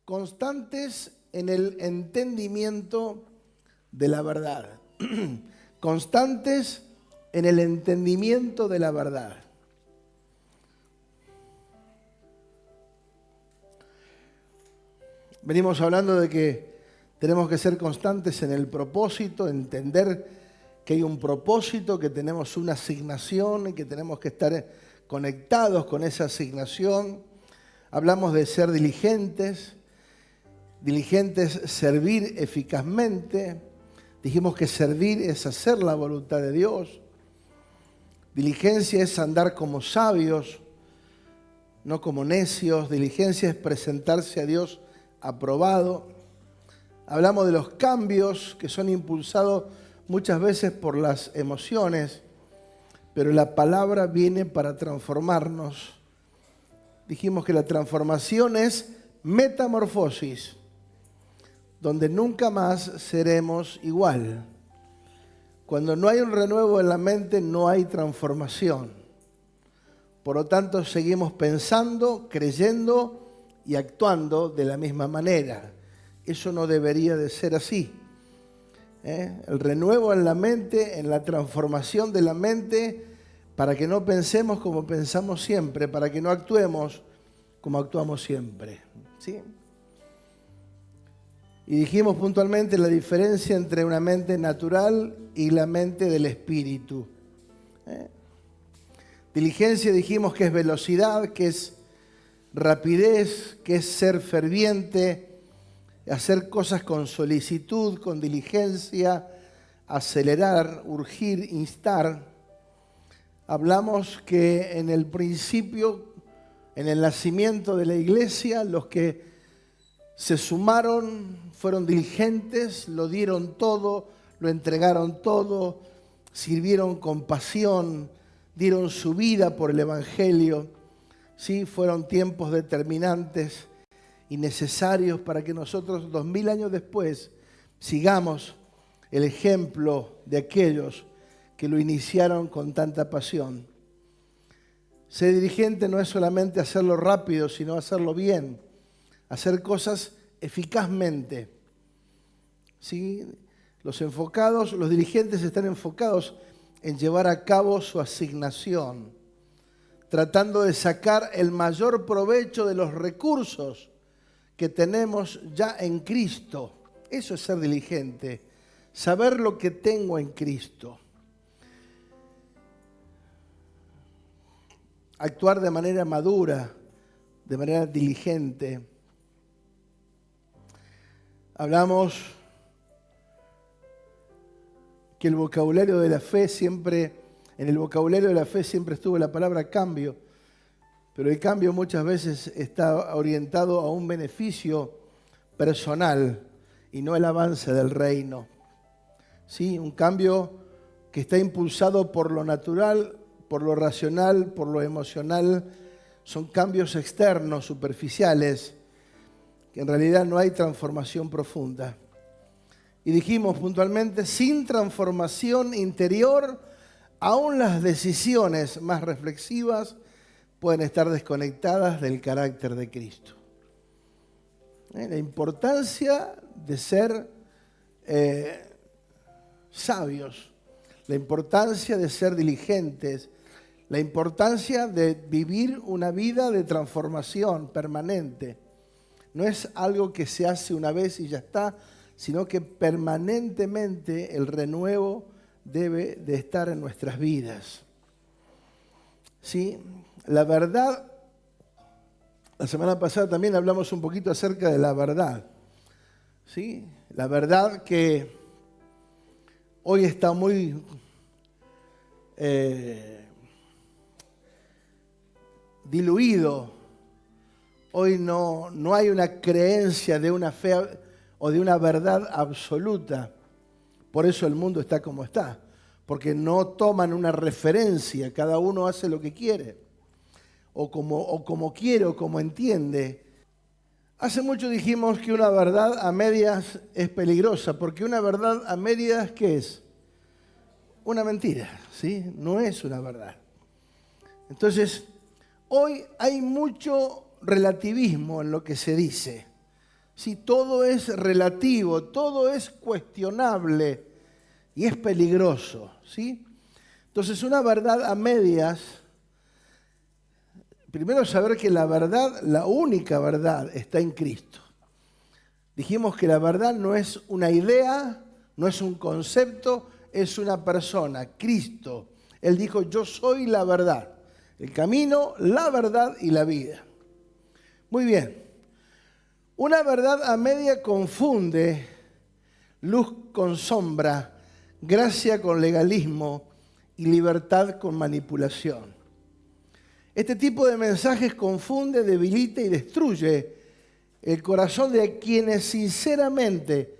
Constantes en el entendimiento de la verdad. Constantes en el entendimiento de la verdad. Venimos hablando de que tenemos que ser constantes en el propósito, entender que hay un propósito, que tenemos una asignación y que tenemos que estar conectados con esa asignación. Hablamos de ser diligentes, servir eficazmente. Dijimos que servir es hacer la voluntad de Dios. Diligencia es andar como sabios, no como necios. Diligencia es presentarse a Dios aprobado. Hablamos de los cambios que son impulsados muchas veces por las emociones, pero la palabra viene para transformarnos. Dijimos que la transformación es metamorfosis, donde nunca más seremos igual. Cuando no hay un renuevo en la mente, no hay transformación. Por lo tanto, seguimos pensando, creyendo y actuando de la misma manera. Eso no debería de ser así. El renuevo en la mente, en la transformación de la mente, para que no pensemos como pensamos siempre, para que no actuemos como actuamos siempre. ¿Sí? Y dijimos puntualmente la diferencia entre una mente natural y la mente del espíritu. Diligencia dijimos que es velocidad, que es rapidez, que es ser ferviente, hacer cosas con solicitud, con diligencia, acelerar, urgir, instar. Hablamos que en el principio, en el nacimiento de la iglesia, los que se sumaron, fueron diligentes, lo dieron todo, lo entregaron todo, sirvieron con pasión, dieron su vida por el Evangelio. Sí, fueron tiempos determinantes y necesarios para que nosotros 2000 años después sigamos el ejemplo de aquellos que lo iniciaron con tanta pasión. Ser dirigente no es solamente hacerlo rápido, sino hacerlo bien, hacer cosas eficazmente. ¿Sí? Los dirigentes están enfocados en llevar a cabo su asignación, tratando de sacar el mayor provecho de los recursos que tenemos ya en Cristo. Eso es ser diligente, saber lo que tengo en Cristo. Actuar de manera madura, de manera diligente. Hablamos que el vocabulario de la fe en el vocabulario de la fe siempre estuvo la palabra cambio, pero el cambio muchas veces está orientado a un beneficio personal y no el avance del reino. ¿Sí? Un cambio que está impulsado por lo natural, por lo racional, por lo emocional. Son cambios externos, superficiales, que en realidad no hay transformación profunda. Y dijimos puntualmente, sin transformación interior, aún las decisiones más reflexivas pueden estar desconectadas del carácter de Cristo. La importancia de ser sabios, la importancia de ser diligentes, la importancia de vivir una vida de transformación permanente. No es algo que se hace una vez y ya está, sino que permanentemente el renuevo debe de estar en nuestras vidas. ¿Sí? La verdad La semana pasada también hablamos un poquito acerca de la verdad, ¿sí? La verdad que hoy está muy diluido. Hoy no hay una creencia de una fe o de una verdad absoluta. Por eso el mundo está como está, porque no toman una referencia, cada uno hace lo que quiere, o como quiere, o como entiende. Hace mucho dijimos que una verdad a medias es peligrosa, porque una verdad a medias, ¿qué es? Una mentira, ¿sí? No es una verdad. Entonces, hoy hay mucho relativismo en lo que se dice. Sí, todo es relativo, todo es cuestionable y es peligroso, ¿sí? Entonces, una verdad a medias, primero saber que la verdad, la única verdad, está en Cristo. Dijimos que la verdad no es una idea, no es un concepto, es una persona, Cristo. Él dijo, yo soy la verdad, el camino, la verdad y la vida. Muy bien. Una verdad a media confunde luz con sombra, gracia con legalismo y libertad con manipulación. Este tipo de mensajes confunde, debilita y destruye el corazón de quienes sinceramente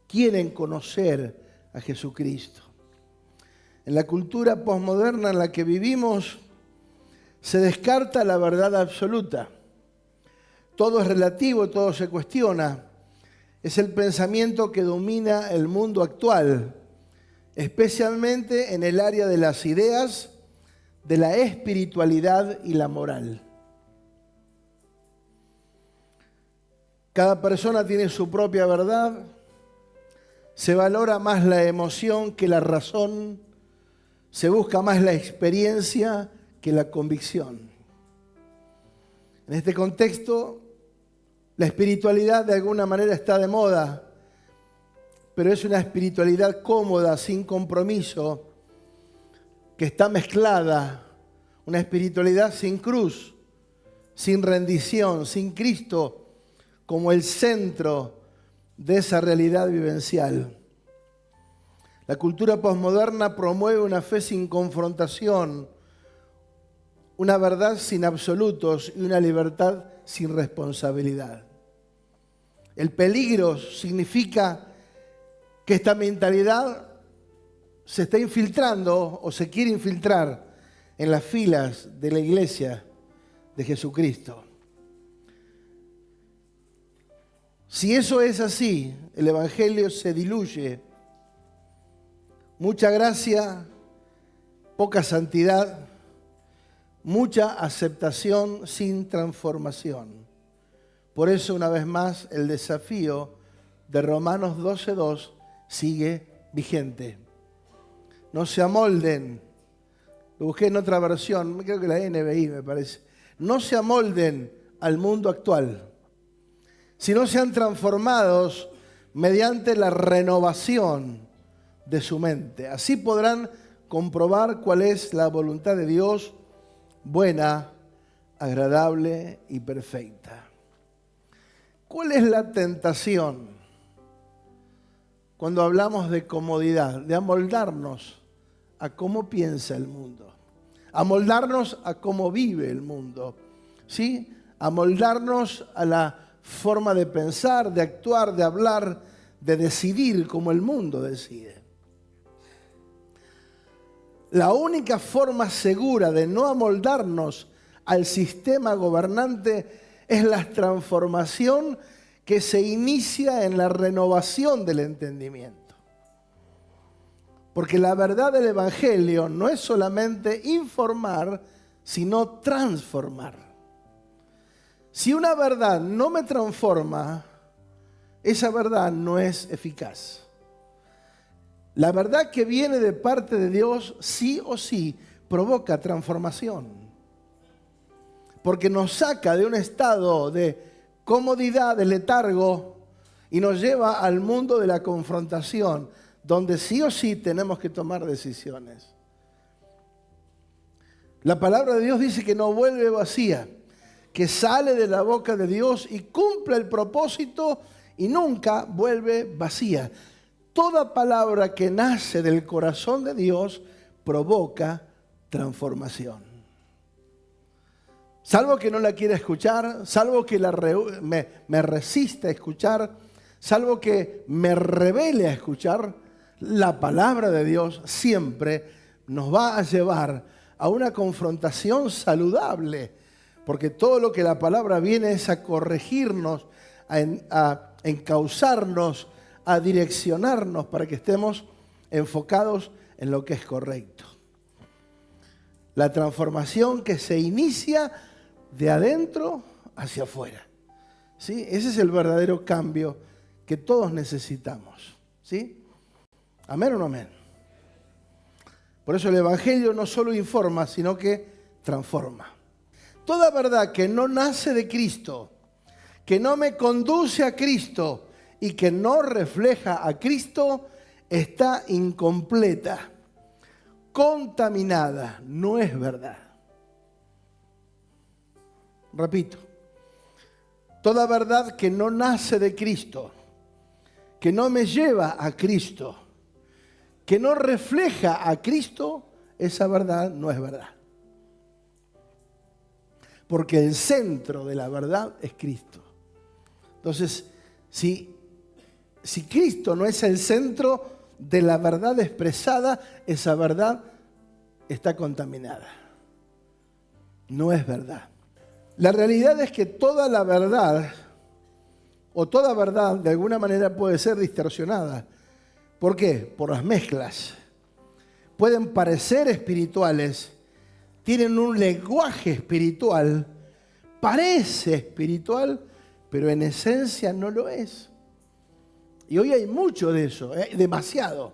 quieren conocer a Jesucristo. En la cultura posmoderna en la que vivimos, se descarta la verdad absoluta. Todo es relativo, todo se cuestiona. Es el pensamiento que domina el mundo actual, especialmente en el área de las ideas, de la espiritualidad y la moral. Cada persona tiene su propia verdad. Se valora más la emoción que la razón. Se busca más la experiencia que la convicción. En este contexto, la espiritualidad de alguna manera está de moda, pero es una espiritualidad cómoda, sin compromiso, que está mezclada, una espiritualidad sin cruz, sin rendición, sin Cristo como el centro de esa realidad vivencial. La cultura posmoderna promueve una fe sin confrontación, una verdad sin absolutos y una libertad sin responsabilidad. El peligro significa que esta mentalidad se está infiltrando o se quiere infiltrar en las filas de la iglesia de Jesucristo. Si eso es así, el evangelio se diluye. Mucha gracia, poca santidad, mucha aceptación sin transformación. Por eso, una vez más, el desafío de Romanos 12:2 sigue vigente. No se amolden. Lo busqué en otra versión, creo que la NBI me parece. No se amolden al mundo actual, sino sean transformados mediante la renovación de su mente. Así podrán comprobar cuál es la voluntad de Dios, buena, agradable y perfecta. ¿Cuál es la tentación cuando hablamos de comodidad? De amoldarnos a cómo piensa el mundo, amoldarnos a cómo vive el mundo, ¿sí? Amoldarnos a la forma de pensar, de actuar, de hablar, de decidir como el mundo decide. La única forma segura de no amoldarnos al sistema gobernante es la transformación que se inicia en la renovación del entendimiento. Porque la verdad del Evangelio no es solamente informar, sino transformar. Si una verdad no me transforma, esa verdad no es eficaz. La verdad que viene de parte de Dios, sí o sí, provoca transformación. Porque nos saca de un estado de comodidad, de letargo, y nos lleva al mundo de la confrontación, donde sí o sí tenemos que tomar decisiones. La palabra de Dios dice que no vuelve vacía, que sale de la boca de Dios y cumple el propósito y nunca vuelve vacía. Toda palabra que nace del corazón de Dios provoca transformación. Salvo que no la quiera escuchar, salvo que me resista a escuchar, salvo que me revele a escuchar, la palabra de Dios siempre nos va a llevar a una confrontación saludable, porque todo lo que la palabra viene es a corregirnos, a encauzarnos, a direccionarnos para que estemos enfocados en lo que es correcto. La transformación que se inicia de adentro hacia afuera. ¿Sí? Ese es el verdadero cambio que todos necesitamos. ¿Sí? ¿Amén o no amén? Por eso el Evangelio no solo informa, sino que transforma. Toda verdad que no nace de Cristo, que no me conduce a Cristo y que no refleja a Cristo, está incompleta, contaminada, no es verdad. Repito, toda verdad que no nace de Cristo, que no me lleva a Cristo, que no refleja a Cristo, esa verdad no es verdad. Porque el centro de la verdad es Cristo. Entonces, si Cristo no es el centro de la verdad expresada, esa verdad está contaminada. No es verdad. La realidad es que toda la verdad, o toda verdad de alguna manera puede ser distorsionada. ¿Por qué? Por las mezclas. Pueden parecer espirituales, tienen un lenguaje espiritual, parece espiritual, pero en esencia no lo es. Y hoy hay mucho de eso, demasiado.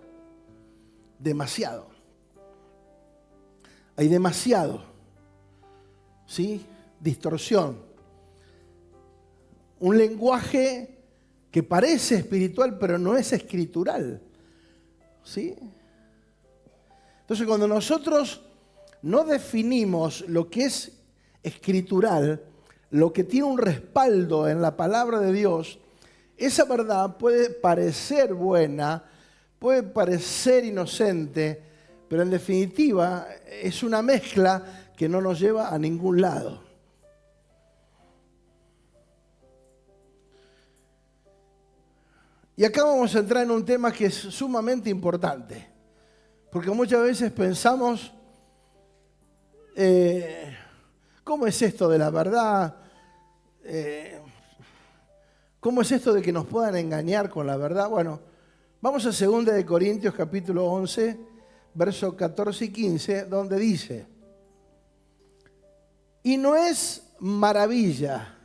Hay demasiado, ¿sí? Distorsión. Un lenguaje que parece espiritual, pero no es escritural, ¿sí? Entonces, cuando nosotros no definimos lo que es escritural, lo que tiene un respaldo en la palabra de Dios, esa verdad puede parecer buena, puede parecer inocente, pero en definitiva es una mezcla que no nos lleva a ningún lado. Y acá vamos a entrar en un tema que es sumamente importante, porque muchas veces pensamos, ¿cómo es esto de la verdad? ¿Cómo es esto de que nos puedan engañar con la verdad? Bueno, vamos a 2 de Corintios capítulo 11, versos 14 y 15, donde dice: y no es maravilla,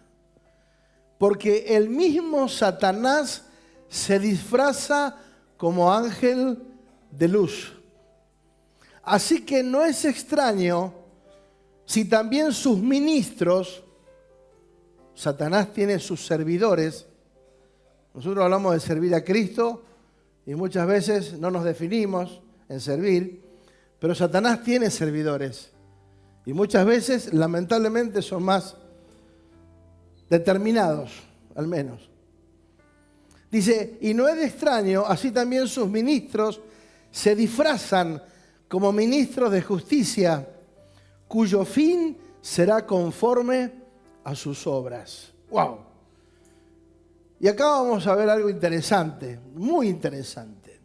porque el mismo Satanás se disfraza como ángel de luz. Así que no es extraño si también sus ministros, Satanás tiene sus servidores. Nosotros hablamos de servir a Cristo y muchas veces no nos definimos en servir, pero Satanás tiene servidores y muchas veces lamentablemente son más determinados, al menos. Dice, y no es de extraño, así también sus ministros se disfrazan como ministros de justicia, cuyo fin será conforme a sus obras. ¡Wow! Y acá vamos a ver algo interesante, muy interesante.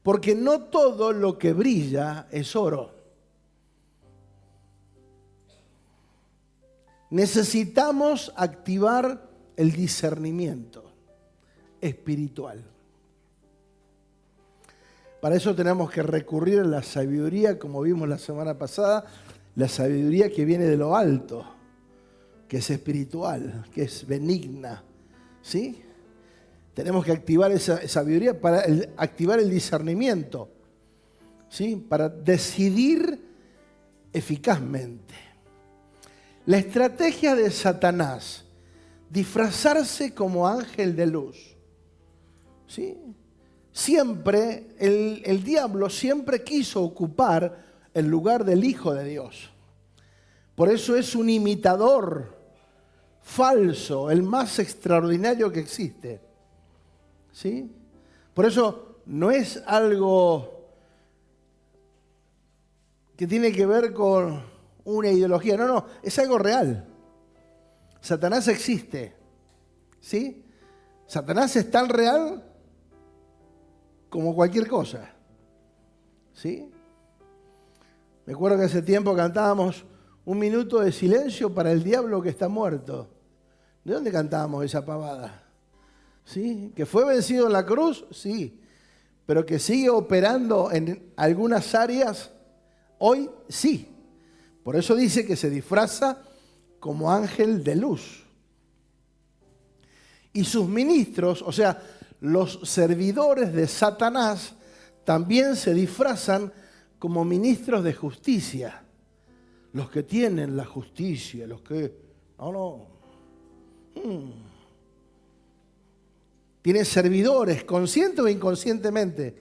Porque no todo lo que brilla es oro. Necesitamos activar el discernimiento espiritual. Para eso tenemos que recurrir a la sabiduría, como vimos la semana pasada, la sabiduría que viene de lo alto, que es espiritual, que es benigna, ¿sí? Tenemos que activar esa sabiduría para activar el discernimiento, ¿sí? Para decidir eficazmente. La estrategia de Satanás, disfrazarse como ángel de luz, ¿sí? Siempre, el diablo siempre quiso ocupar el lugar del Hijo de Dios. Por eso es un imitador falso, el más extraordinario que existe. ¿Sí? Por eso no es algo que tiene que ver con una ideología. No, no, es algo real. Satanás existe. ¿Sí? Satanás es tan real como cualquier cosa. ¿Sí? Me acuerdo que hace tiempo cantábamos un minuto de silencio para el diablo que está muerto. ¿De dónde cantábamos esa pavada? ¿Sí? ¿Que fue vencido en la cruz? Sí. Pero que sigue operando en algunas áreas, hoy sí. Por eso dice que se disfraza como ángel de luz. Y sus ministros, o sea, los servidores de Satanás, también se disfrazan como ministros de justicia. Los que tienen la justicia, los que... No. Tienen servidores, consciente o inconscientemente,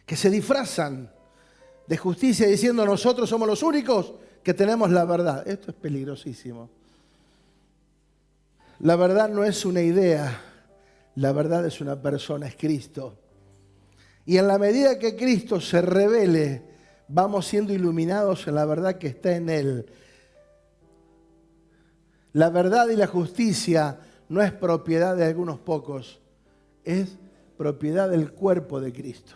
que se disfrazan de justicia diciendo nosotros somos los únicos que tenemos la verdad. Esto es peligrosísimo. La verdad no es una idea, la verdad es una persona, es Cristo. Y en la medida que Cristo se revele, vamos siendo iluminados en la verdad que está en Él. La verdad y la justicia no es propiedad de algunos pocos, es propiedad del cuerpo de Cristo.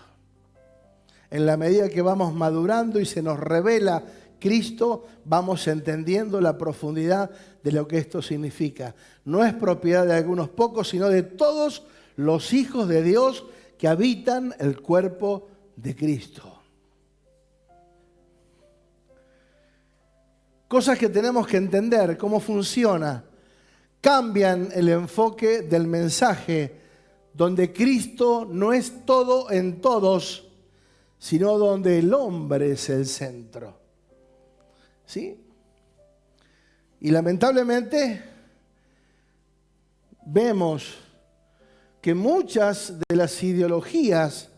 En la medida que vamos madurando y se nos revela Cristo, vamos entendiendo la profundidad de lo que esto significa. No es propiedad de algunos pocos, sino de todos los hijos de Dios que habitan el cuerpo de Cristo. Cosas que tenemos que entender, cómo funciona. Cambian el enfoque del mensaje, donde Cristo no es todo en todos, sino donde el hombre es el centro. ¿Sí? Y lamentablemente vemos que muchas de las ideologías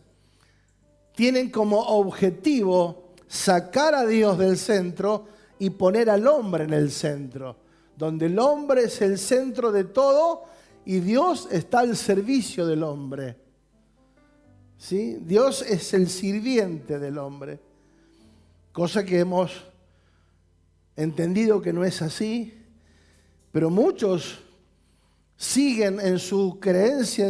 tienen como objetivo sacar a Dios del centro y poner al hombre en el centro, donde el hombre es el centro de todo y Dios está al servicio del hombre. ¿Sí? Dios es el sirviente del hombre, cosa que hemos entendido que no es así, pero muchos siguen en su creencia,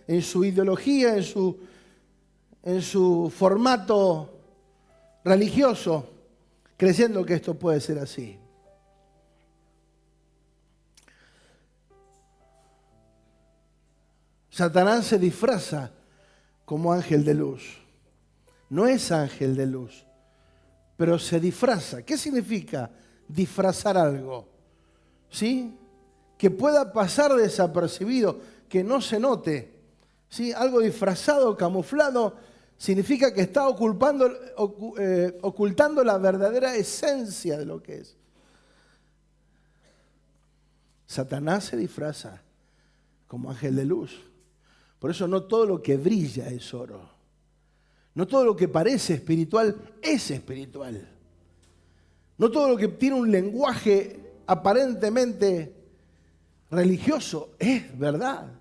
en su ideología, en su formato religioso, creyendo que esto puede ser así. Satanás se disfraza como ángel de luz. No es ángel de luz, pero se disfraza. ¿Qué significa disfrazar algo? ¿Sí? Que pueda pasar desapercibido, que no se note. ¿Sí? Algo disfrazado, camuflado, significa que está ocultando la verdadera esencia de lo que es. Satanás se disfraza como ángel de luz. Por eso no todo lo que brilla es oro. No todo lo que parece espiritual es espiritual. No todo lo que tiene un lenguaje aparentemente religioso es verdad.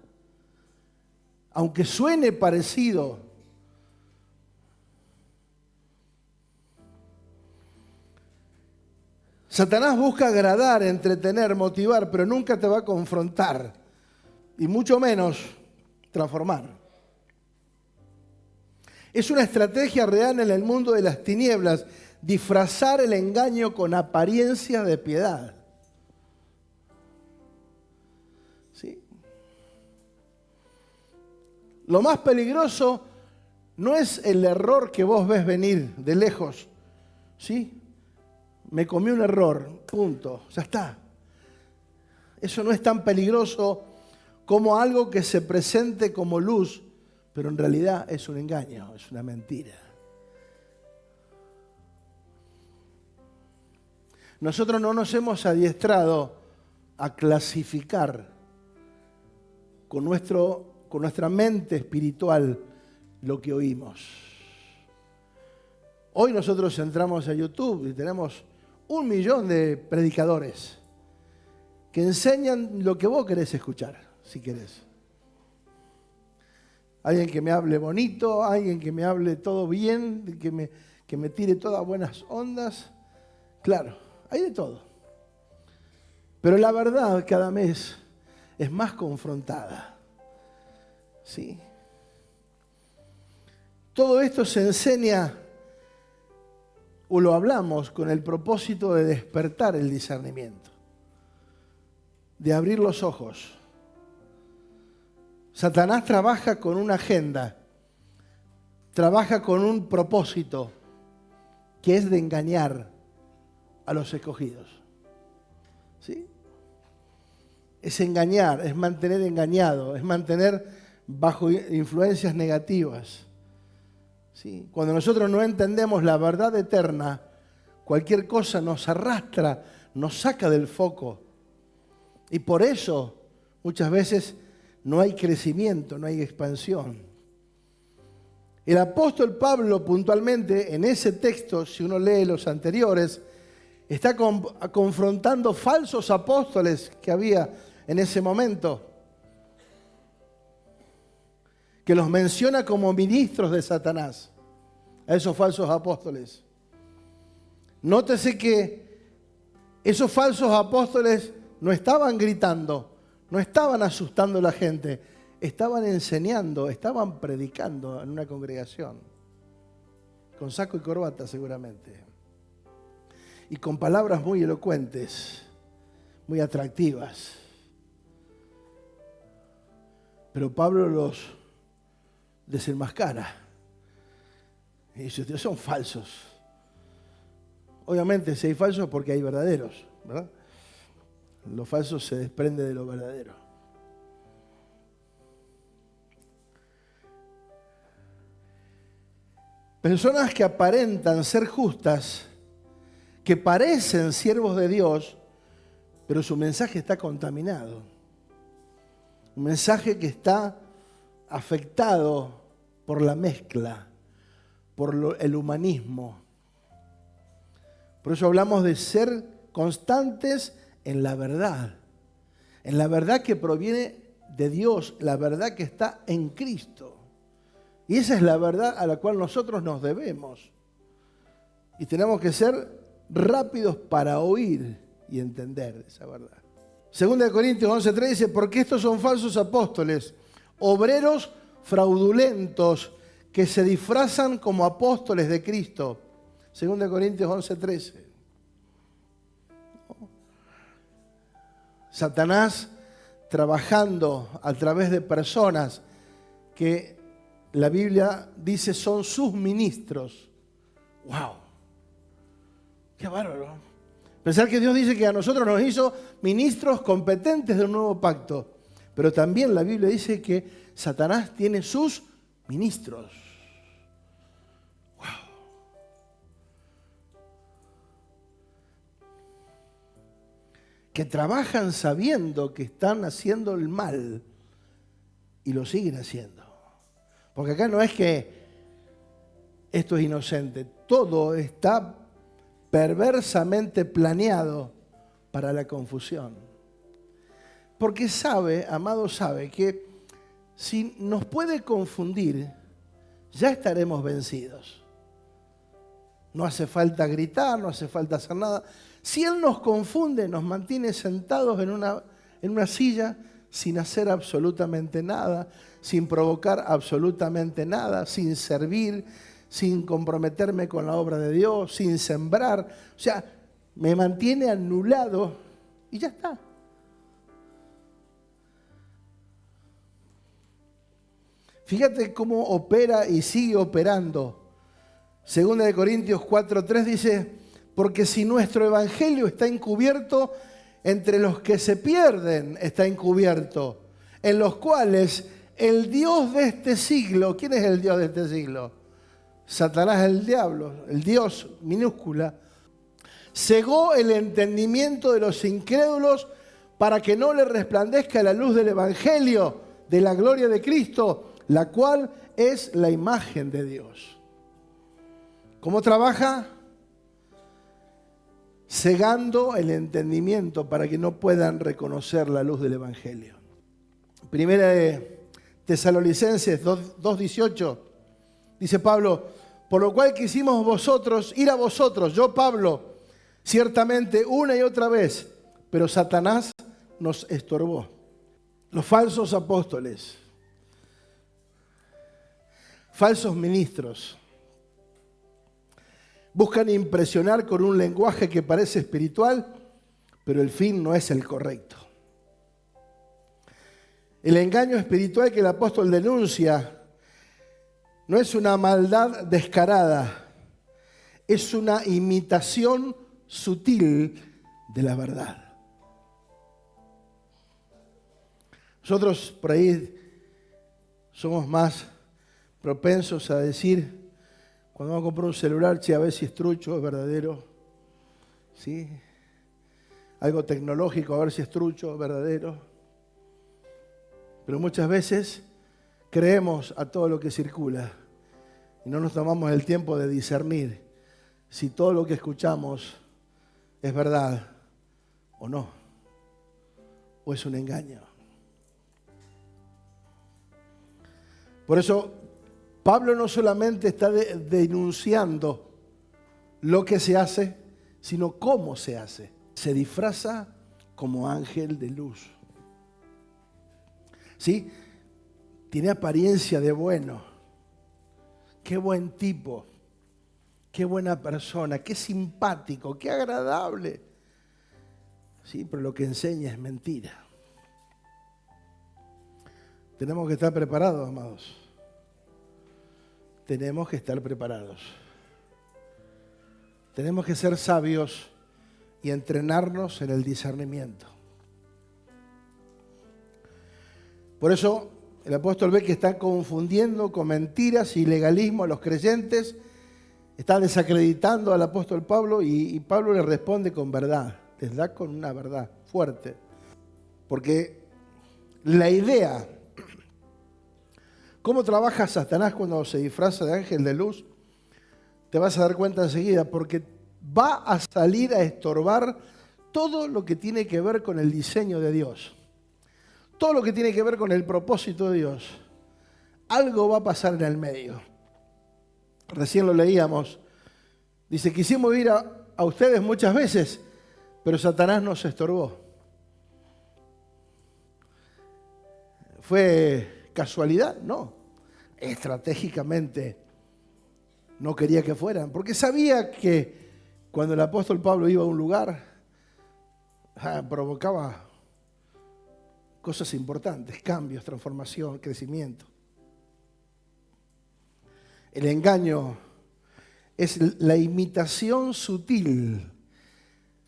Aunque suene parecido. Satanás busca agradar, entretener, motivar, pero nunca te va a confrontar. Y mucho menos transformar. Es una estrategia real en el mundo de las tinieblas, disfrazar el engaño con apariencia de piedad. ¿Sí? Lo más peligroso no es el error que vos ves venir de lejos. ¿Sí? Me comí un error, punto, ya está. Eso no es tan peligroso como algo que se presente como luz, pero en realidad es un engaño, es una mentira. Nosotros no nos hemos adiestrado a clasificar con nuestra mente espiritual lo que oímos. Hoy nosotros entramos a YouTube y tenemos 1 millón de predicadores. que enseñan lo que vos querés escuchar, si querés. Alguien que me hable bonito, alguien que me hable todo bien, que me tire todas buenas ondas. Claro, hay de todo. Pero la verdad cada mes es más confrontada. ¿Sí? Todo esto se enseña o lo hablamos con el propósito de despertar el discernimiento, de abrir los ojos. Satanás trabaja con una agenda, trabaja con un propósito, que es de engañar a los escogidos. ¿Sí? Es engañar, es mantener engañado, es mantener bajo influencias negativas. ¿Sí? Cuando nosotros no entendemos la verdad eterna, cualquier cosa nos arrastra, nos saca del foco. Y por eso muchas veces no hay crecimiento, no hay expansión. El apóstol Pablo puntualmente en ese texto, si uno lee los anteriores, está confrontando falsos apóstoles que había en ese momento, que los menciona como ministros de Satanás, a esos falsos apóstoles. Nótese que esos falsos apóstoles no estaban gritando, no estaban asustando a la gente, estaban enseñando, estaban predicando en una congregación, con saco y corbata seguramente, y con palabras muy elocuentes, muy atractivas. Pero Pablo los desenmascara y dice: ustedes son falsos. Obviamente si hay falsos es porque hay verdaderos, ¿verdad? Lo falso se desprende de lo verdadero. Personas que aparentan ser justas, que parecen siervos de Dios, pero su mensaje está contaminado. Un mensaje que está afectado por la mezcla, por el humanismo. Por eso hablamos de ser constantes en la verdad que proviene de Dios, la verdad que está en Cristo. Y esa es la verdad a la cual nosotros nos debemos. Y tenemos que ser rápidos para oír y entender esa verdad. 2 Corintios 11:3 dice: porque estos son falsos apóstoles, obreros fraudulentos que se disfrazan como apóstoles de Cristo. 2 Corintios 11:13. Satanás trabajando a través de personas que la Biblia dice son sus ministros. ¡Wow! ¡Qué bárbaro! Pensar que Dios dice que a nosotros nos hizo ministros competentes de un nuevo pacto. Pero también la Biblia dice que Satanás tiene sus ministros. ¡Wow! Que trabajan sabiendo que están haciendo el mal y lo siguen haciendo. Porque acá no es que esto es inocente, todo está perversamente planeado para la confusión. Porque sabe, amado, sabe que si nos puede confundir, ya estaremos vencidos. No hace falta gritar, no hace falta hacer nada. Si Él nos confunde, nos mantiene sentados en una silla sin hacer absolutamente nada, sin provocar absolutamente nada, sin servir, sin comprometerme con la obra de Dios, sin sembrar. O sea, me mantiene anulado y ya está. Fíjate cómo opera y sigue operando. 2 Corintios 4:3 dice: porque si nuestro evangelio está encubierto, entre los que se pierden está encubierto, en los cuales el Dios de este siglo, ¿quién es el Dios de este siglo? Satanás, el diablo, el Dios minúscula, cegó el entendimiento de los incrédulos para que no le resplandezca la luz del evangelio de la gloria de Cristo, la cual es la imagen de Dios. ¿Cómo trabaja? cegando el entendimiento para que no puedan reconocer la luz del Evangelio. Primera de Tesalonicenses 2:18 dice Pablo: por lo cual quisimos ir a vosotros, yo Pablo, ciertamente una y otra vez, pero Satanás nos estorbó. Los falsos apóstoles, falsos ministros, buscan impresionar con un lenguaje que parece espiritual, pero el fin no es el correcto. El engaño espiritual que el apóstol denuncia no es una maldad descarada, es una imitación sutil de la verdad. Nosotros por ahí somos más propensos a decir, cuando vamos a comprar un celular, che, a ver si es trucho, es verdadero. ¿Sí? Algo tecnológico, a ver si es trucho, es verdadero. Pero muchas veces creemos a todo lo que circula y no nos tomamos el tiempo de discernir si todo lo que escuchamos es verdad o no, o es un engaño. Por eso Pablo no solamente está denunciando lo que se hace, sino cómo se hace. Se disfraza como ángel de luz. ¿Sí? Tiene apariencia de bueno. Qué buen tipo. Qué buena persona. Qué simpático. Qué agradable. Sí, pero lo que enseña es mentira. Tenemos que estar preparados, amados. Tenemos que estar preparados. Tenemos que ser sabios y entrenarnos en el discernimiento. Por eso el apóstol ve que está confundiendo con mentiras y legalismo a los creyentes, está desacreditando al apóstol Pablo y Pablo le responde con verdad, les da con una verdad fuerte. Porque la idea, cómo trabaja Satanás cuando se disfraza de ángel de luz, te vas a dar cuenta enseguida, porque va a salir a estorbar todo lo que tiene que ver con el diseño de Dios. Todo lo que tiene que ver con el propósito de Dios. Algo va a pasar en el medio. Recién lo leíamos. Dice, quisimos ir a ustedes muchas veces, pero Satanás nos estorbó. ¿Fue casualidad? No. Estratégicamente no quería que fueran, porque sabía que cuando el apóstol Pablo iba a un lugar, provocaba cosas importantes, cambios, transformación, crecimiento. El engaño es la imitación sutil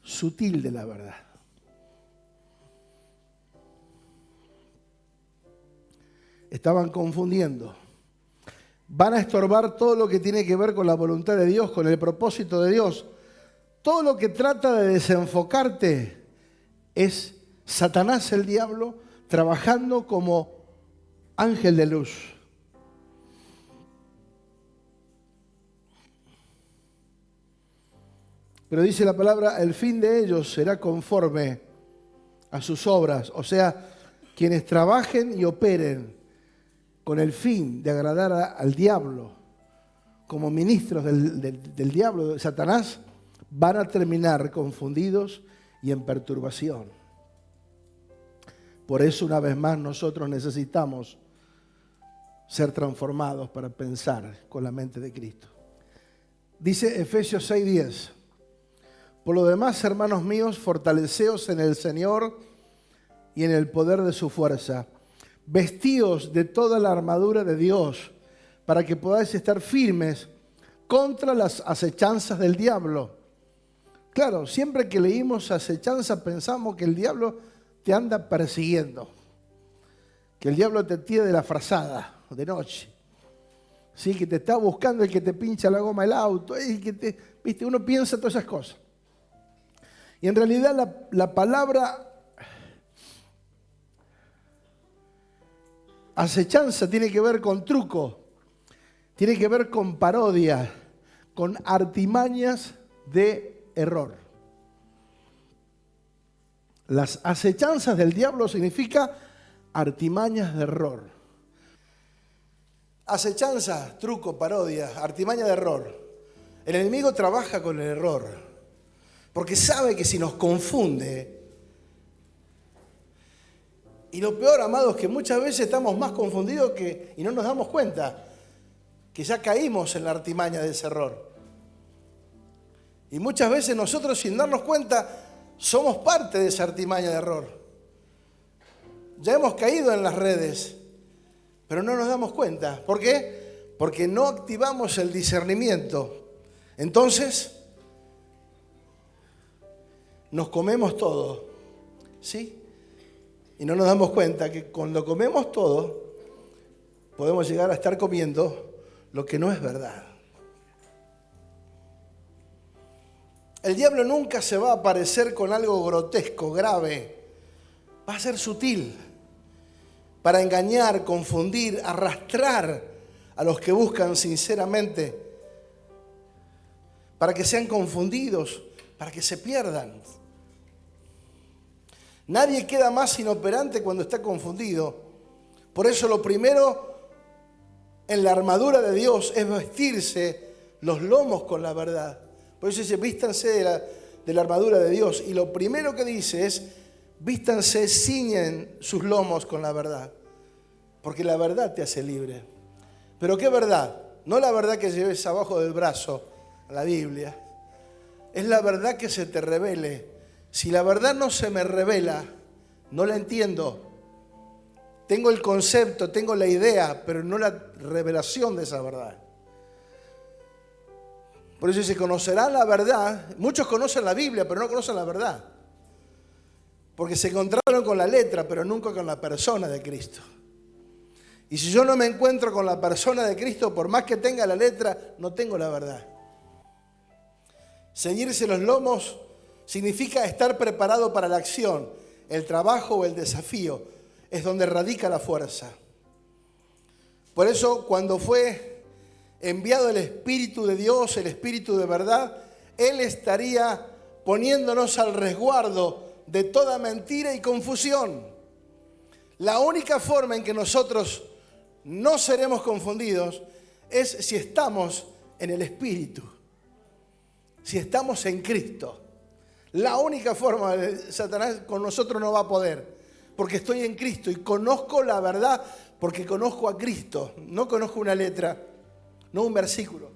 de la verdad. Estaban confundiendo. Van a estorbar todo lo que tiene que ver con la voluntad de Dios, con el propósito de Dios. Todo lo que trata de desenfocarte es Satanás, el diablo, trabajando como ángel de luz. Pero dice la palabra, el fin de ellos será conforme a sus obras. O sea, quienes trabajen y operen con el fin de agradar al diablo, como ministros del diablo, de Satanás, van a terminar confundidos y en perturbación. Por eso, una vez más, nosotros necesitamos ser transformados para pensar con la mente de Cristo. Dice Efesios 6:10, por lo demás, hermanos míos, fortaleceos en el Señor y en el poder de su fuerza. Vestíos de toda la armadura de Dios para que podáis estar firmes contra las acechanzas del diablo. Claro, siempre que leímos acechanza pensamos que el diablo te anda persiguiendo, que el diablo te tira de la frazada de noche, ¿sí? Que te está buscando el que te pincha la goma del auto, el que te, ¿viste? Uno piensa todas esas cosas. Y en realidad la palabra acechanza tiene que ver con truco, tiene que ver con parodia, con artimañas de error. Las acechanzas del diablo significa artimañas de error. Acechanza, truco, parodia, artimaña de error. El enemigo trabaja con el error, porque sabe que si nos confunde, y lo peor, amados, que muchas veces estamos más confundidos y no nos damos cuenta que ya caímos en la artimaña de ese error. Y muchas veces nosotros, sin darnos cuenta, somos parte de esa artimaña de error. Ya hemos caído en las redes, pero no nos damos cuenta. ¿Por qué? Porque no activamos el discernimiento. Entonces, nos comemos todo, ¿sí? Y no nos damos cuenta que cuando comemos todo, podemos llegar a estar comiendo lo que no es verdad. El diablo nunca se va a aparecer con algo grotesco, grave. Va a ser sutil para engañar, confundir, arrastrar a los que buscan sinceramente, para que sean confundidos, para que se pierdan. Nadie queda más inoperante cuando está confundido. Por eso lo primero en la armadura de Dios es vestirse los lomos con la verdad. Por eso dice, vístanse de la armadura de Dios. Y lo primero que dice es, vístanse, ciñen sus lomos con la verdad. Porque la verdad te hace libre. ¿Pero qué verdad? No la verdad que lleves abajo del brazo, la Biblia. Es la verdad que se te revele. Si la verdad no se me revela, no la entiendo. Tengo el concepto, tengo la idea, pero no la revelación de esa verdad. Por eso dice, conocerán la verdad. Muchos conocen la Biblia, pero no conocen la verdad. Porque se encontraron con la letra, pero nunca con la persona de Cristo. Y si yo no me encuentro con la persona de Cristo, por más que tenga la letra, no tengo la verdad. Ceñirse los lomos significa estar preparado para la acción, el trabajo o el desafío. Es donde radica la fuerza. Por eso, cuando fue enviado el Espíritu de Dios, el Espíritu de verdad, Él estaría poniéndonos al resguardo de toda mentira y confusión. La única forma en que nosotros no seremos confundidos es si estamos en el Espíritu, si estamos en Cristo. La única forma de Satanás con nosotros no va a poder, porque estoy en Cristo y conozco la verdad, porque conozco a Cristo, no conozco una letra, no un versículo.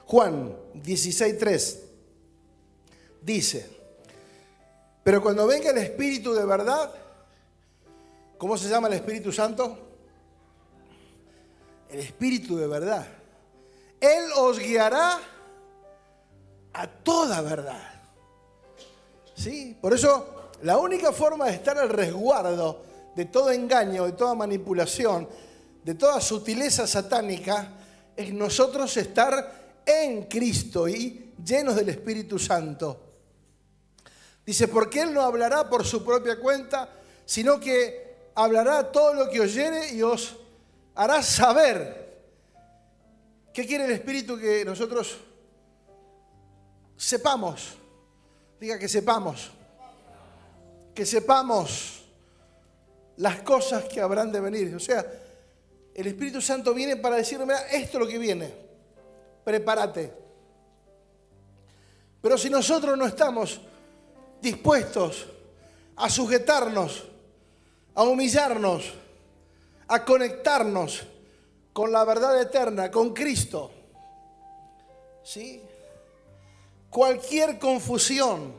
Juan 16:3 dice, pero cuando venga el Espíritu de verdad, ¿cómo se llama el Espíritu Santo? El Espíritu de verdad. Él os guiará a toda verdad. ¿Sí? Por eso, la única forma de estar al resguardo de todo engaño, de toda manipulación, de toda sutileza satánica, es nosotros estar en Cristo y llenos del Espíritu Santo. Dice, porque Él no hablará por su propia cuenta, sino que hablará todo lo que oyere y os hará saber. ¿Qué quiere el Espíritu? Que nosotros sepamos. Diga que sepamos. Que sepamos las cosas que habrán de venir. O sea, el Espíritu Santo viene para decirme, mira, esto es lo que viene. Prepárate. Pero si nosotros no estamos dispuestos a sujetarnos, a humillarnos, a conectarnos con la verdad eterna, con Cristo, ¿sí? Cualquier confusión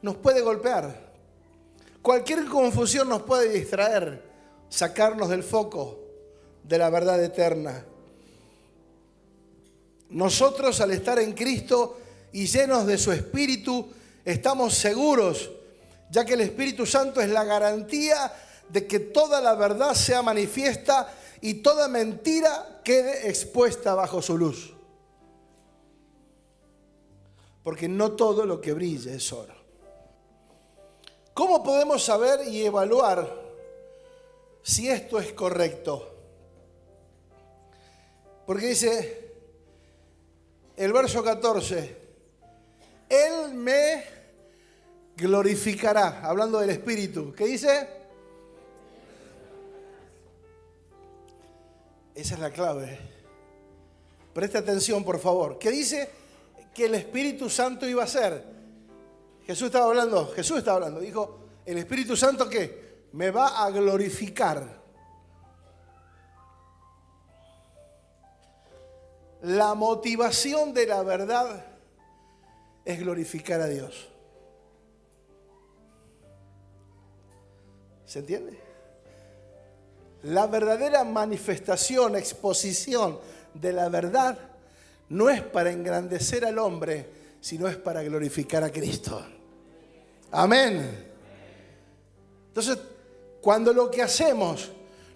nos puede golpear. Cualquier confusión nos puede distraer, sacarnos del foco de la verdad eterna. Nosotros, al estar en Cristo y llenos de su Espíritu, estamos seguros, ya que el Espíritu Santo es la garantía de que toda la verdad sea manifiesta y toda mentira quede expuesta bajo su luz. Porque no todo lo que brilla es oro. ¿Cómo podemos saber y evaluar si esto es correcto? Porque dice, el verso 14. Él me glorificará, hablando del Espíritu. ¿Qué dice? Esa es la clave. Preste atención, por favor. ¿Qué dice que el Espíritu Santo iba a hacer? Jesús estaba hablando. Dijo, ¿el Espíritu Santo qué? Me va a glorificar. La motivación de la verdad es glorificar a Dios. ¿Se entiende? La verdadera manifestación, exposición de la verdad no es para engrandecer al hombre, sino es para glorificar a Cristo. Amén. Entonces, cuando lo que hacemos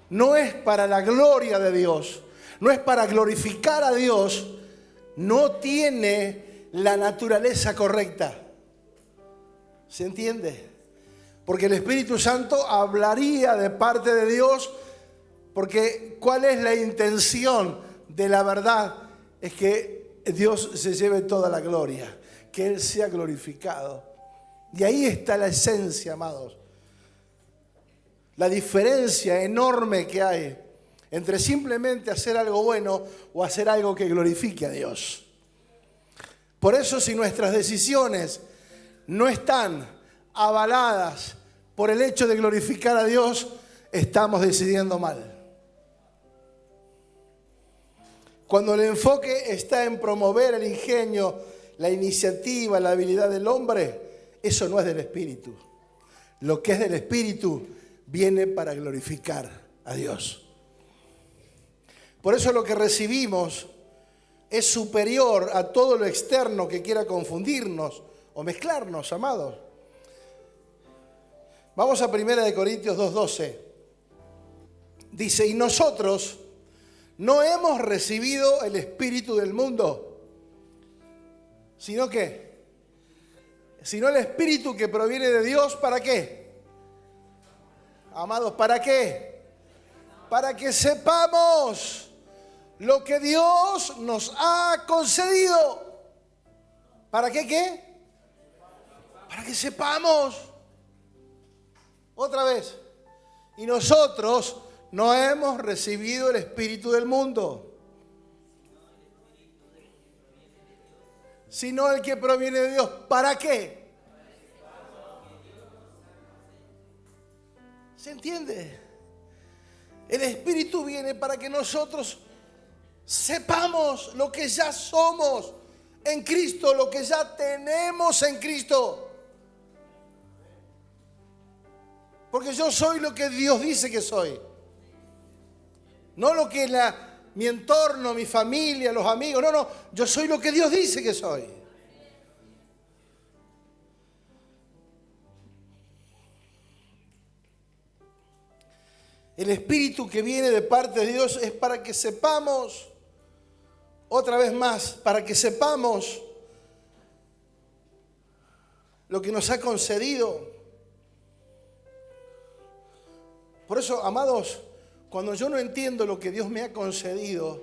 no es para la gloria de Dios, no es para glorificar a Dios, no tiene la naturaleza correcta. ¿Se entiende? Porque el Espíritu Santo hablaría de parte de Dios, porque ¿cuál es la intención de la verdad? Es que Dios se lleve toda la gloria, que Él sea glorificado. Y ahí está la esencia, amados. La diferencia enorme que hay entre simplemente hacer algo bueno o hacer algo que glorifique a Dios. Por eso, si nuestras decisiones no están avaladas por el hecho de glorificar a Dios, estamos decidiendo mal. Cuando el enfoque está en promover el ingenio, la iniciativa, la habilidad del hombre, eso no es del Espíritu. Lo que es del Espíritu viene para glorificar a Dios. Por eso lo que recibimos es superior a todo lo externo que quiera confundirnos o mezclarnos, amados. Vamos a 1 Corintios 2:12. Dice, y nosotros no hemos recibido el espíritu del mundo, sino ¿qué? Sino el espíritu que proviene de Dios, ¿para qué? Amados, ¿para qué? Para que sepamos lo que Dios nos ha concedido. ¿Para qué qué? Para que sepamos. Otra vez. Y nosotros no hemos recibido el espíritu del mundo, sino el que proviene de Dios. ¿Para qué? ¿Se entiende? El espíritu viene para que nosotros sepamos lo que ya somos en Cristo, lo que ya tenemos en Cristo. Porque yo soy lo que Dios dice que soy. No lo que mi entorno, mi familia, los amigos. No. Yo soy lo que Dios dice que soy. El espíritu que viene de parte de Dios es para que sepamos, otra vez más, para que sepamos lo que nos ha concedido. Por eso, amados, cuando yo no entiendo lo que Dios me ha concedido,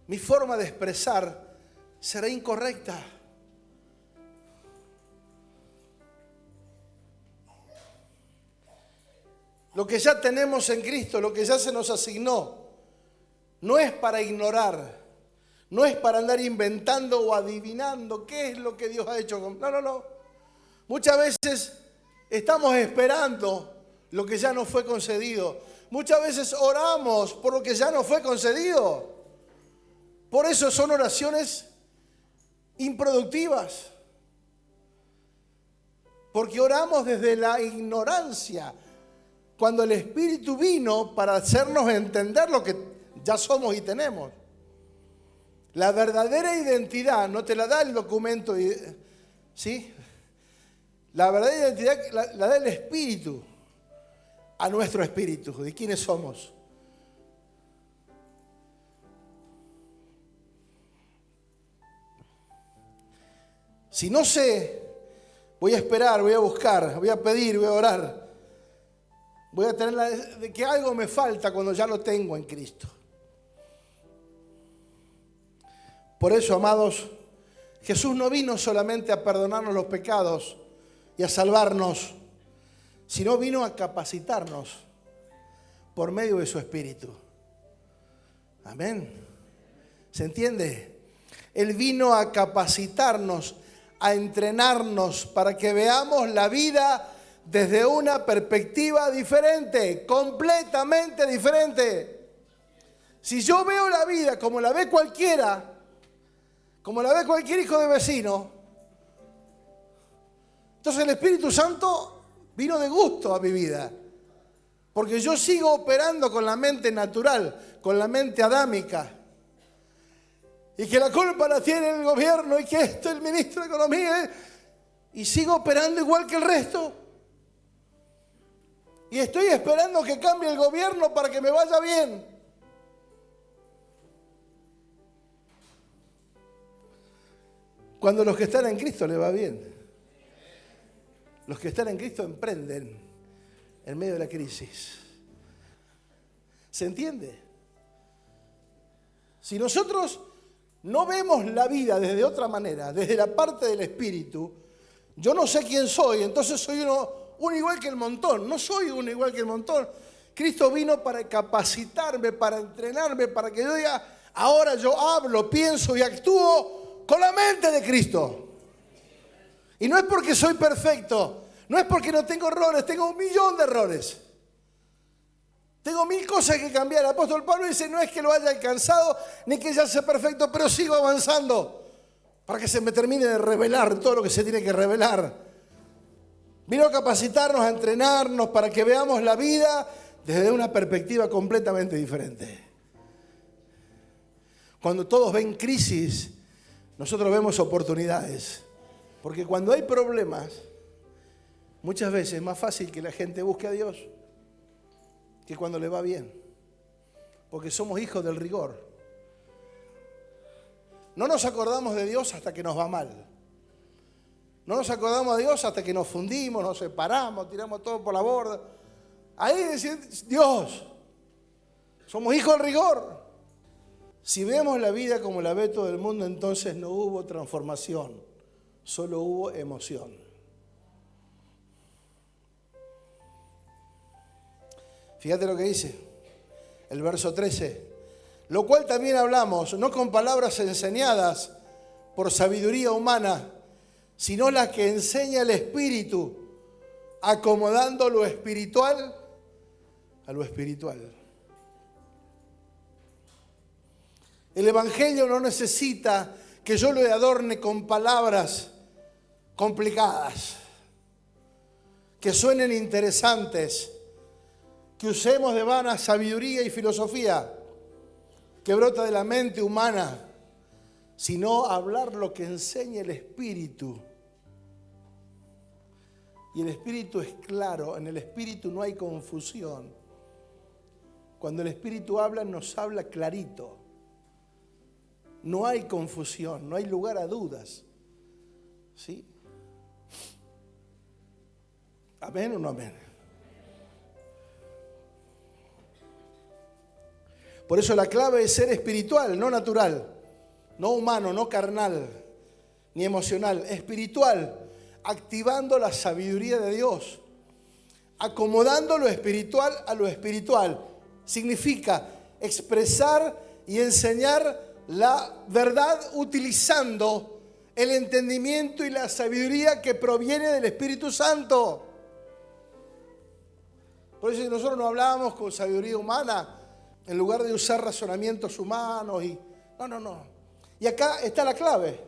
mi forma de expresar será incorrecta. Lo que ya tenemos en Cristo, lo que ya se nos asignó, no es para ignorar, no es para andar inventando o adivinando qué es lo que Dios ha hecho. No. Muchas veces estamos esperando lo que ya nos fue concedido. Muchas veces oramos por lo que ya nos fue concedido. Por eso son oraciones improductivas. Porque oramos desde la ignorancia, cuando el Espíritu vino para hacernos entender lo que ya somos y tenemos. La verdadera identidad no te la da el documento, ¿sí? La verdadera identidad la da el Espíritu a nuestro espíritu, de quiénes somos. Si no sé, voy a esperar, voy a buscar, voy a pedir, voy a orar. Voy a tener de que algo me falta cuando ya lo tengo en Cristo. Por eso, amados, Jesús no vino solamente a perdonarnos los pecados y a salvarnos, sino vino a capacitarnos por medio de su Espíritu. Amén. ¿Se entiende? Él vino a capacitarnos, a entrenarnos para que veamos la vida desde una perspectiva diferente, completamente diferente. Si yo veo la vida como la ve cualquiera, como la ve cualquier hijo de vecino, entonces el Espíritu Santo vino de gusto a mi vida. Porque yo sigo operando con la mente natural, con la mente adámica. Y que la culpa la tiene el gobierno y que esto el ministro de Economía. Y sigo operando igual que el resto. Y estoy esperando que cambie el gobierno para que me vaya bien. Cuando los que están en Cristo les va bien. Los que están en Cristo emprenden en medio de la crisis. ¿Se entiende? Si nosotros no vemos la vida desde otra manera, desde la parte del Espíritu, yo no sé quién soy, entonces soy uno igual que el montón. No soy uno igual que el montón. Cristo vino para capacitarme, para entrenarme, para que yo diga, ahora yo hablo, pienso y actúo con la mente de Cristo. Y no es porque soy perfecto, no es porque no tengo errores, tengo 1.000.000 de errores. Tengo 1000 cosas que cambiar. El apóstol Pablo dice, no es que lo haya alcanzado, ni que ya sea perfecto, pero sigo avanzando para que se me termine de revelar todo lo que se tiene que revelar. Vino a capacitarnos, a entrenarnos, para que veamos la vida desde una perspectiva completamente diferente. Cuando todos ven crisis, nosotros vemos oportunidades. Porque cuando hay problemas, muchas veces es más fácil que la gente busque a Dios que cuando le va bien. Porque somos hijos del rigor. No nos acordamos de Dios hasta que nos va mal. No nos acordamos de Dios hasta que nos fundimos, nos separamos, tiramos todo por la borda. Ahí decir, Dios, somos hijos del rigor. Si vemos la vida como la ve todo el mundo, entonces no hubo transformación, solo hubo emoción. Fíjate lo que dice el verso 13. Lo cual también hablamos, no con palabras enseñadas por sabiduría humana, sino las que enseña el Espíritu, acomodando lo espiritual a lo espiritual. El Evangelio no necesita que yo lo adorne con palabras complicadas, que suenen interesantes, que usemos de vana sabiduría y filosofía que brota de la mente humana, sino hablar lo que enseña el Espíritu. Y el Espíritu es claro, en el Espíritu no hay confusión. Cuando el Espíritu habla, nos habla clarito. No hay confusión, no hay lugar a dudas. ¿Sí? ¿Amén o no amén? Por eso la clave es ser espiritual, no natural, no humano, no carnal, ni emocional, espiritual, activando la sabiduría de Dios, acomodando lo espiritual a lo espiritual. Significa expresar y enseñar la verdad utilizando el entendimiento y la sabiduría que proviene del Espíritu Santo. Por eso nosotros no hablábamos con sabiduría humana, en lugar de usar razonamientos humanos. No. Y acá está la clave.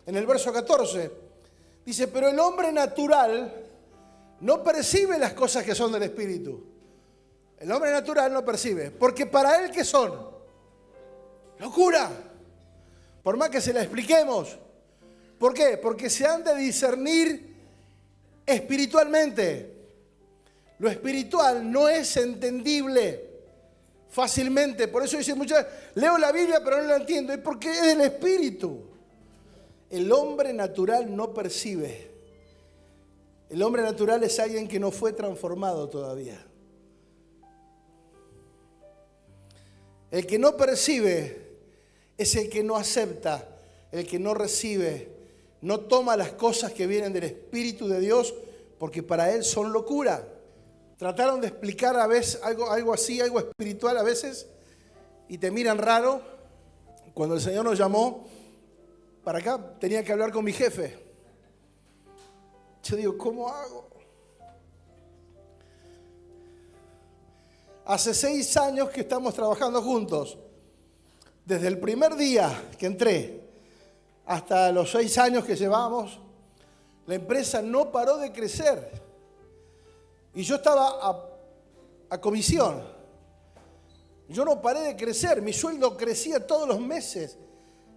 En el verso 14 dice, pero el hombre natural no percibe las cosas que son del Espíritu. El hombre natural no percibe, porque para él, ¿qué son? Locura. Por más que se la expliquemos. ¿Por qué? Porque se han de discernir espiritualmente. Lo espiritual no es entendible fácilmente. Por eso dicen muchas veces, leo la Biblia pero no la entiendo. Es porque es del Espíritu. El hombre natural no percibe. El hombre natural es alguien que no fue transformado todavía. El que no percibe es el que no acepta, el que no recibe, no toma las cosas que vienen del Espíritu de Dios porque para él son locura. Trataron de explicar a veces algo así, algo espiritual a veces, y te miran raro. Cuando el Señor nos llamó para acá, tenía que hablar con mi jefe. Yo digo, ¿cómo hago? Hace 6 años que estamos trabajando juntos. Desde el primer día que entré hasta los 6 años que llevamos, la empresa no paró de crecer. Y yo estaba a comisión. Yo no paré de crecer. Mi sueldo crecía todos los meses.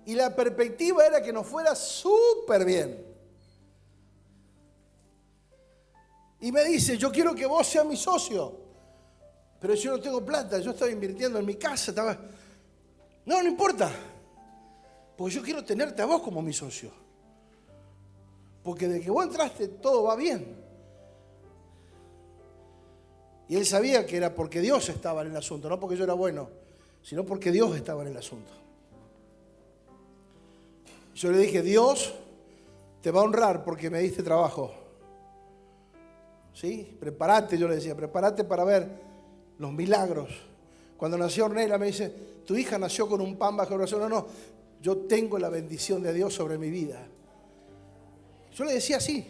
Y la perspectiva era que nos fuera súper bien. Y me dice, yo quiero que vos seas mi socio. Pero yo no tengo plata, yo estaba invirtiendo en mi casa. No importa. Porque yo quiero tenerte a vos como mi socio. Porque desde que vos entraste todo va bien. Y él sabía que era porque Dios estaba en el asunto, no porque yo era bueno, sino porque Dios estaba en el asunto. Yo le dije, Dios te va a honrar porque me diste trabajo. ¿Sí? Prepárate, yo le decía, prepárate para ver los milagros. Cuando nació Ornella me dice, tu hija nació con un pan bajo el brazo. No, yo tengo la bendición de Dios sobre mi vida. Yo le decía así,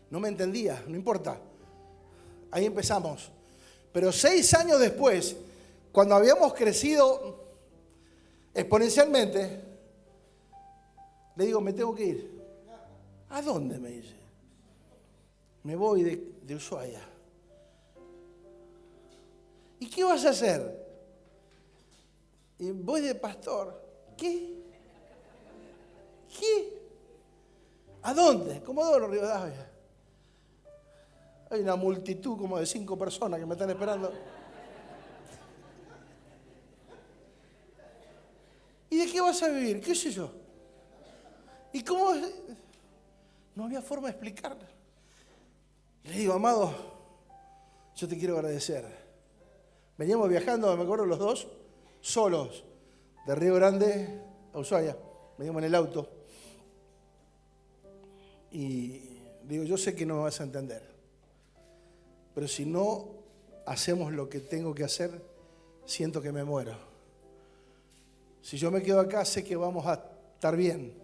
no me entendía, no importa. Ahí empezamos. Pero 6 años después, cuando habíamos crecido exponencialmente, le digo, me tengo que ir. ¿A dónde? Me dice. Me voy de Ushuaia. ¿Y qué vas a hacer? Y voy de pastor. ¿Qué? ¿A dónde? Comodoro Rivadavia. Hay una multitud como de 5 personas que me están esperando. ¿Y de qué vas a vivir? ¿Qué sé yo? ¿Y cómo? No había forma de explicarlo. Le digo, amado, yo te quiero agradecer. Veníamos viajando, me acuerdo, los dos, solos, de Río Grande a Ushuaia. Veníamos en el auto. Y digo, yo sé que no me vas a entender. Pero si no hacemos lo que tengo que hacer, siento que me muero. Si yo me quedo acá, sé que vamos a estar bien.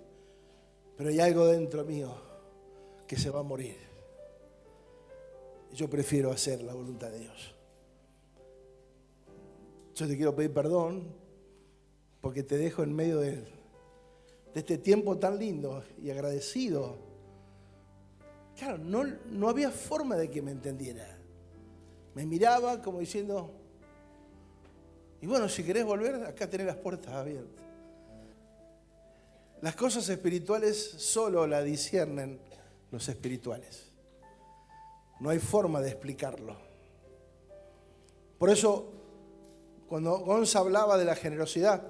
Pero hay algo dentro mío que se va a morir. Yo prefiero hacer la voluntad de Dios. Yo te quiero pedir perdón porque te dejo en medio de este tiempo tan lindo y agradecido. Claro, no había forma de que me entendiera. Me miraba como diciendo, y bueno, si querés volver, acá tenés las puertas abiertas. Las cosas espirituales solo las disciernen los espirituales. No hay forma de explicarlo. Por eso, cuando Gonza hablaba de la generosidad,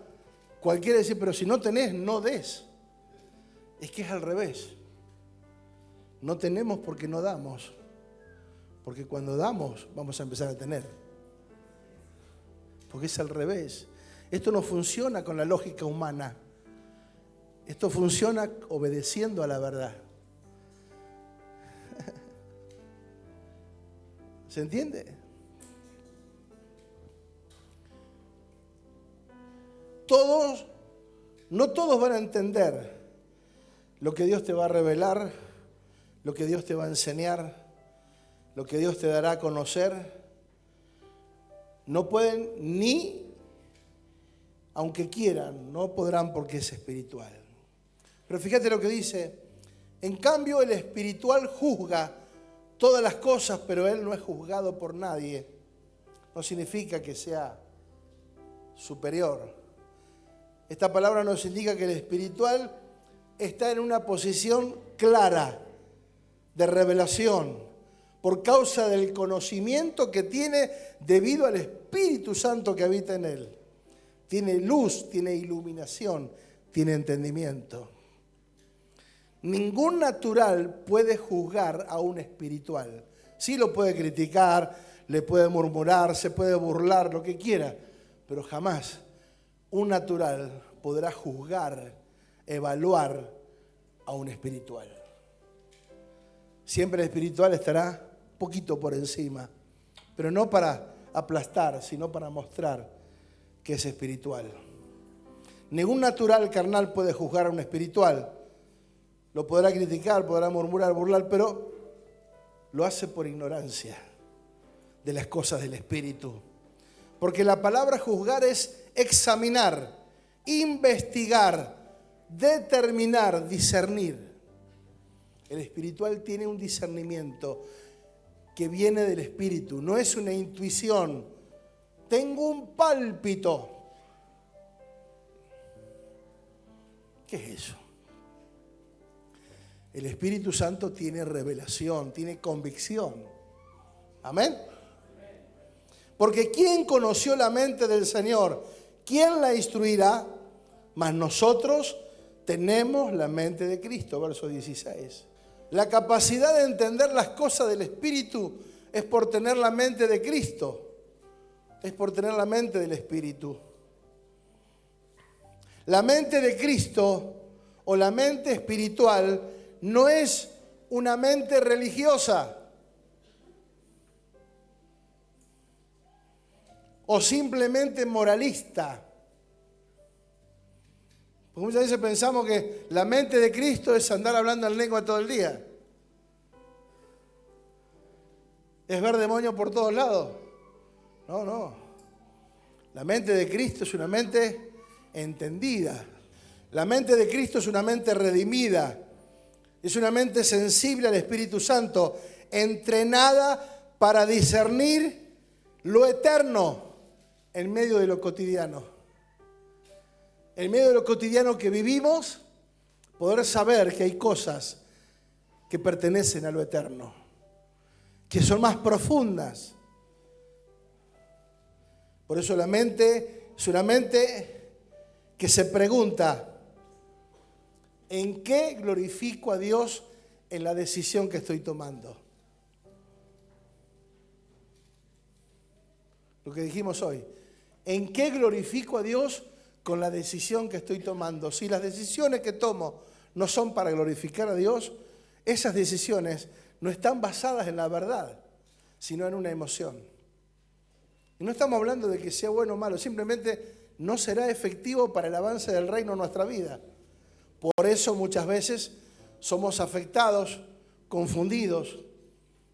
cualquiera dice, pero si no tenés, no des. Es que es al revés. No tenemos porque no damos. Porque cuando damos, vamos a empezar a tener. Porque es al revés. Esto no funciona con la lógica humana. Esto funciona obedeciendo a la verdad. ¿Se entiende? No todos van a entender lo que Dios te va a revelar, lo que Dios te va a enseñar, lo que Dios te dará a conocer. No pueden ni, aunque quieran, no podrán porque es espiritual. Pero fíjate lo que dice, en cambio el espiritual juzga todas las cosas, pero él no es juzgado por nadie. No significa que sea superior. Esta palabra nos indica que el espiritual está en una posición clara de revelación por causa del conocimiento que tiene debido al Espíritu Santo que habita en él. Tiene luz, tiene iluminación, tiene entendimiento. Ningún natural puede juzgar a un espiritual. Sí lo puede criticar, le puede murmurar, se puede burlar, lo que quiera, pero jamás un natural podrá juzgar, evaluar a un espiritual. Siempre el espiritual estará un poquito por encima, pero no para aplastar, sino para mostrar que es espiritual. Ningún natural carnal puede juzgar a un espiritual. Lo podrá criticar, podrá murmurar, burlar, pero lo hace por ignorancia de las cosas del espíritu. Porque la palabra juzgar es examinar, investigar, determinar, discernir. El espiritual tiene un discernimiento que viene del espíritu, no es una intuición. Tengo un pálpito. ¿Qué es eso? El Espíritu Santo tiene revelación, tiene convicción. Amén. Porque ¿quién conoció la mente del Señor? ¿Quién la instruirá? Mas nosotros tenemos la mente de Cristo, verso 16. La capacidad de entender las cosas del Espíritu es por tener la mente de Cristo. Es por tener la mente del Espíritu. La mente de Cristo o la mente espiritual no es una mente religiosa o simplemente moralista. Porque muchas veces pensamos que la mente de Cristo es andar hablando en lengua todo el día. Es ver demonios por todos lados. No. La mente de Cristo es una mente entendida. La mente de Cristo es una mente redimida. Es una mente sensible al Espíritu Santo, entrenada para discernir lo eterno en medio de lo cotidiano. En medio de lo cotidiano que vivimos, poder saber que hay cosas que pertenecen a lo eterno, que son más profundas. Por eso la mente es una mente que se pregunta, ¿en qué glorifico a Dios en la decisión que estoy tomando? Lo que dijimos hoy. ¿En qué glorifico a Dios con la decisión que estoy tomando? Si las decisiones que tomo no son para glorificar a Dios, esas decisiones no están basadas en la verdad, sino en una emoción. Y no estamos hablando de que sea bueno o malo, simplemente no será efectivo para el avance del reino en nuestra vida. Por eso muchas veces somos afectados, confundidos,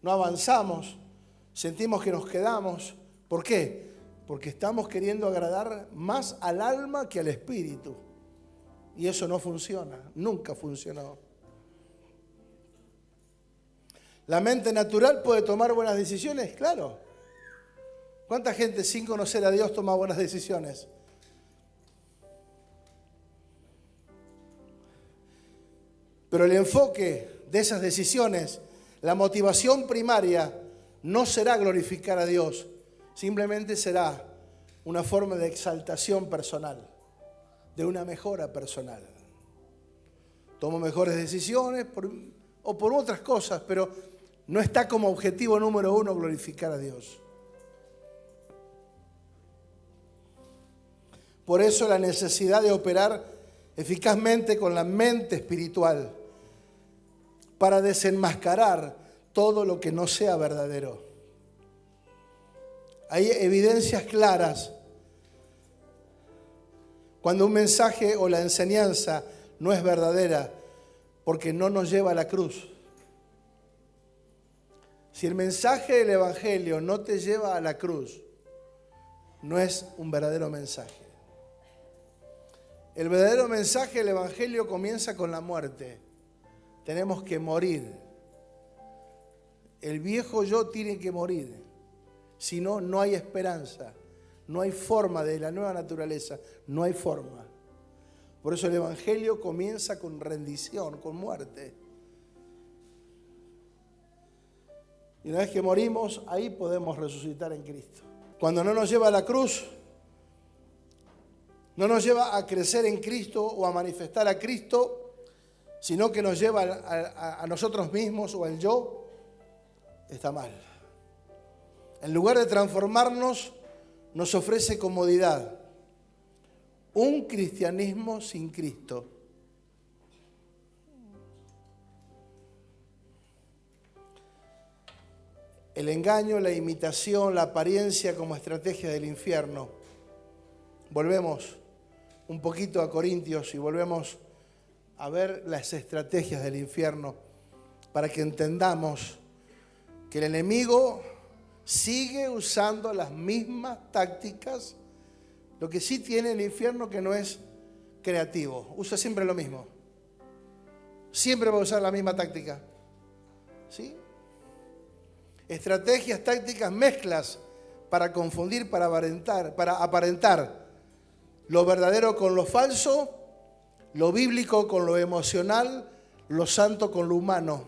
no avanzamos, sentimos que nos quedamos. ¿Por qué? Porque estamos queriendo agradar más al alma que al espíritu. Y eso no funciona, nunca funcionó. ¿La mente natural puede tomar buenas decisiones? Claro. ¿Cuánta gente sin conocer a Dios toma buenas decisiones? Pero el enfoque de esas decisiones, la motivación primaria, no será glorificar a Dios, simplemente será una forma de exaltación personal, de una mejora personal. Tomo mejores decisiones o por otras cosas, pero no está como objetivo número uno glorificar a Dios. Por eso la necesidad de operar eficazmente con la mente espiritual para desenmascarar todo lo que no sea verdadero. Hay evidencias claras cuando un mensaje o la enseñanza no es verdadera porque no nos lleva a la cruz. Si el mensaje del Evangelio no te lleva a la cruz, no es un verdadero mensaje. El verdadero mensaje del Evangelio comienza con la muerte. Tenemos que morir. El viejo yo tiene que morir. Si no, no hay esperanza. No hay forma de la nueva naturaleza. No hay forma. Por eso el Evangelio comienza con rendición, con muerte. Y una vez que morimos, ahí podemos resucitar en Cristo. Cuando no nos lleva a la cruz, no nos lleva a crecer en Cristo o a manifestar a Cristo, sino que nos lleva a nosotros mismos o al yo, está mal. En lugar de transformarnos, nos ofrece comodidad. Un cristianismo sin Cristo. El engaño, la imitación, la apariencia como estrategia del infierno. Volvemos un poquito a Corintios y volvemos a ver las estrategias del infierno para que entendamos que el enemigo sigue usando las mismas tácticas. Lo que sí tiene el infierno que no es creativo, usa siempre lo mismo. Siempre va a usar la misma táctica. ¿Sí? Estrategias, tácticas, mezclas para confundir, para aparentar lo verdadero con lo falso, lo bíblico con lo emocional, lo santo con lo humano.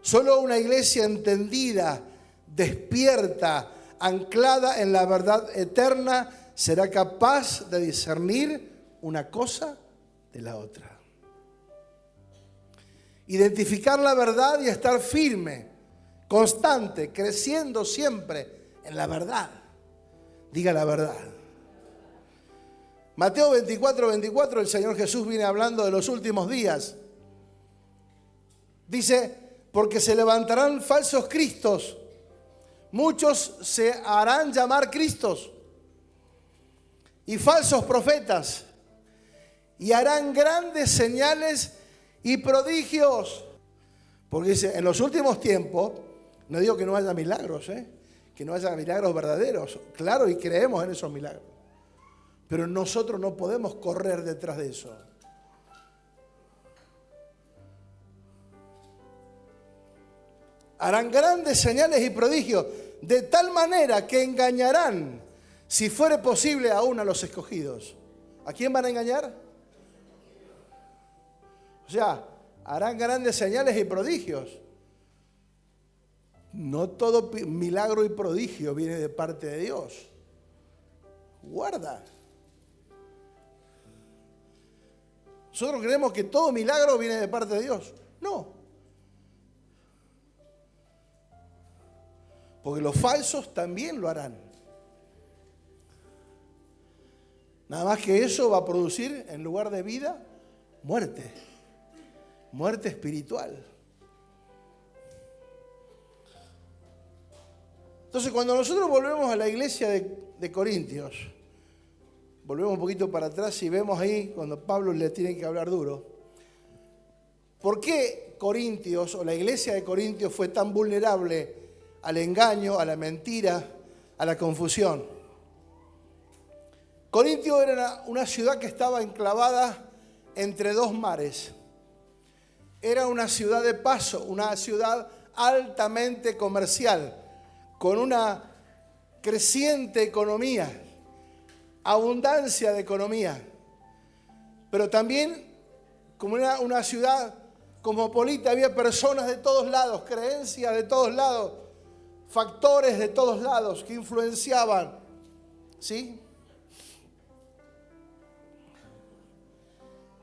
Solo una iglesia entendida, despierta, anclada en la verdad eterna, será capaz de discernir una cosa de la otra. Identificar la verdad y estar firme, constante, creciendo siempre en la verdad. Diga la verdad. Mateo 24, el Señor Jesús viene hablando de los últimos días. Dice, porque se levantarán falsos cristos, muchos se harán llamar Cristos, y falsos profetas, y harán grandes señales y prodigios. Porque dice, en los últimos tiempos, no digo que no haya milagros, que no haya milagros verdaderos. Claro, y creemos en esos milagros. Pero nosotros no podemos correr detrás de eso. Harán grandes señales y prodigios, de tal manera que engañarán, si fuere posible, aún a los escogidos. ¿A quién van a engañar? O sea, harán grandes señales y prodigios. No todo milagro y prodigio viene de parte de Dios. Guarda. Nosotros creemos que todo milagro viene de parte de Dios. No. Porque los falsos también lo harán. Nada más que eso va a producir, en lugar de vida, muerte. Muerte espiritual. Entonces, cuando nosotros volvemos a la iglesia de Corintios, volvemos un poquito para atrás y vemos ahí cuando Pablo le tiene que hablar duro. ¿Por qué Corintios o la iglesia de Corintios fue tan vulnerable al engaño, a la mentira, a la confusión? Corintio era una ciudad que estaba enclavada entre dos mares. Era una ciudad de paso, una ciudad altamente comercial, con una creciente economía, abundancia de economía, pero también como una ciudad cosmopolita, había personas de todos lados, creencias de todos lados, factores de todos lados que influenciaban, ¿sí?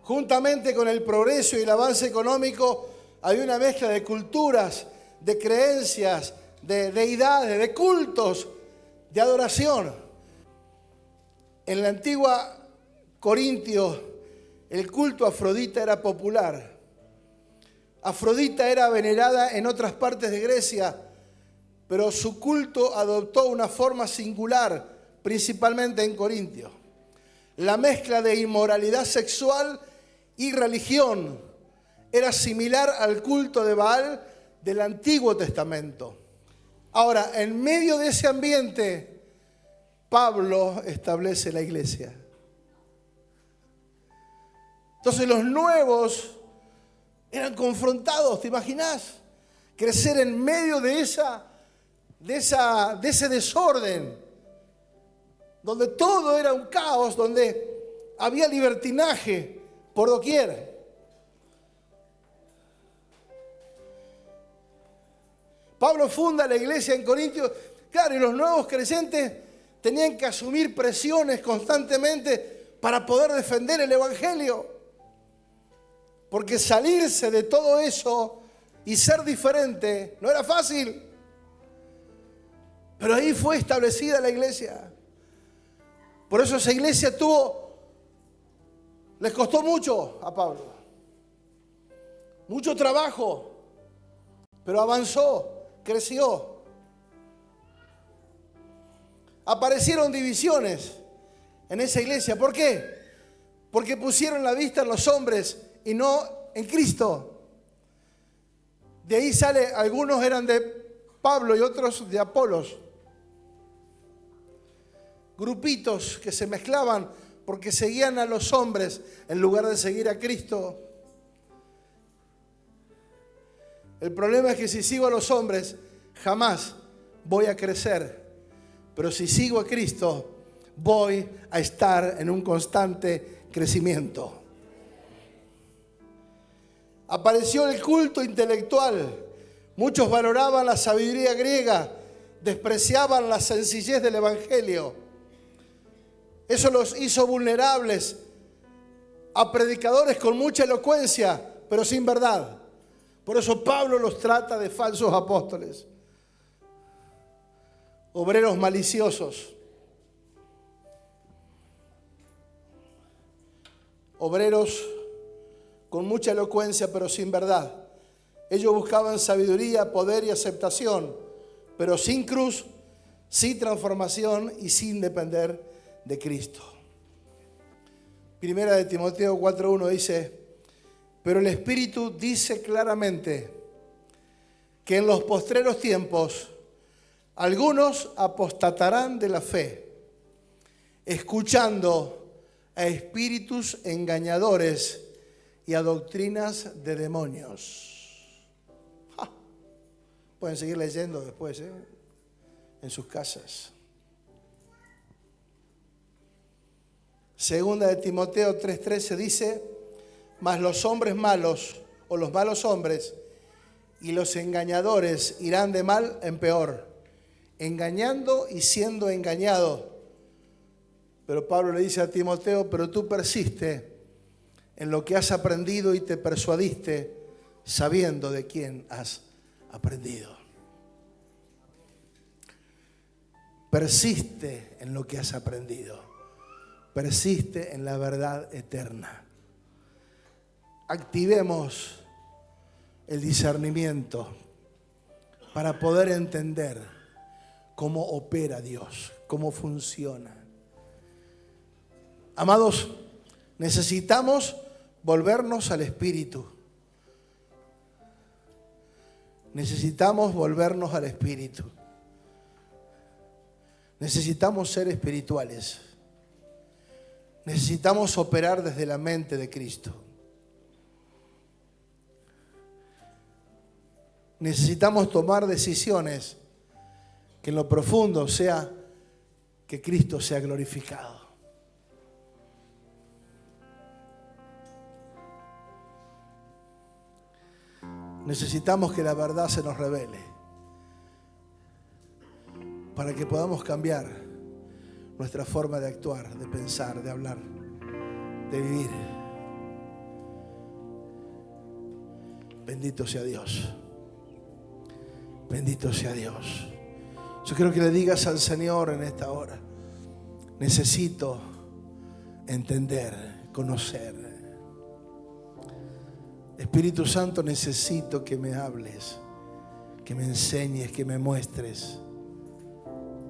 Juntamente con el progreso y el avance económico, había una mezcla de culturas, de creencias, de deidades, de cultos, de adoración. En la antigua Corintio, el culto a Afrodita era popular. Afrodita era venerada en otras partes de Grecia, pero su culto adoptó una forma singular, principalmente en Corintio. La mezcla de inmoralidad sexual y religión era similar al culto de Baal del Antiguo Testamento. Ahora, en medio de ese ambiente, Pablo establece la iglesia. Entonces los nuevos eran confrontados, ¿te imaginas? Crecer en medio de ese desorden, donde todo era un caos, donde había libertinaje por doquier. Pablo funda la iglesia en Corintios, claro, y los nuevos creyentes tenían que asumir presiones constantemente para poder defender el evangelio. Porque salirse de todo eso y ser diferente no era fácil. Pero ahí fue establecida la iglesia. Por eso esa iglesia tuvo Les costó mucho a Pablo, mucho trabajo, pero avanzó, creció. Aparecieron divisiones en esa iglesia. ¿Por qué? Porque pusieron la vista en los hombres y no en Cristo. De ahí sale, algunos eran de Pablo y otros de Apolos. Grupitos que se mezclaban porque seguían a los hombres en lugar de seguir a Cristo. El problema es que si sigo a los hombres, jamás voy a crecer. Pero si sigo a Cristo, voy a estar en un constante crecimiento. Apareció el culto intelectual. Muchos valoraban la sabiduría griega, despreciaban la sencillez del evangelio. Eso los hizo vulnerables a predicadores con mucha elocuencia, pero sin verdad. Por eso Pablo los trata de falsos apóstoles, obreros maliciosos, obreros con mucha elocuencia, pero sin verdad. Ellos buscaban sabiduría, poder y aceptación, pero sin cruz, sin transformación y sin depender de Cristo. Primera de Timoteo 4:1 dice: pero el Espíritu dice claramente que en los postreros tiempos algunos apostatarán de la fe, escuchando a espíritus engañadores y a doctrinas de demonios. Pueden seguir leyendo después, en sus casas. Segunda de Timoteo 3:13 dice: mas los hombres malos, o los malos hombres, y los engañadores irán de mal en peor, engañando y siendo engañados. Pero Pablo le dice a Timoteo: pero tú persiste en lo que has aprendido y te persuadiste, sabiendo de quién has aprendido. Persiste en lo que has aprendido. Persiste en la verdad eterna. Activemos el discernimiento para poder entender cómo opera Dios, cómo funciona. Amados, necesitamos volvernos al Espíritu. Necesitamos volvernos al Espíritu. Necesitamos ser espirituales. Necesitamos operar desde la mente de Cristo. Necesitamos tomar decisiones que en lo profundo sea que Cristo sea glorificado. Necesitamos que la verdad se nos revele para que podamos cambiar nuestra forma de actuar, de pensar, de hablar, de vivir. Bendito sea Dios. Bendito sea Dios. Yo quiero que le digas al Señor en esta hora: necesito entender, conocer. Espíritu Santo, necesito que me hables, que me enseñes, que me muestres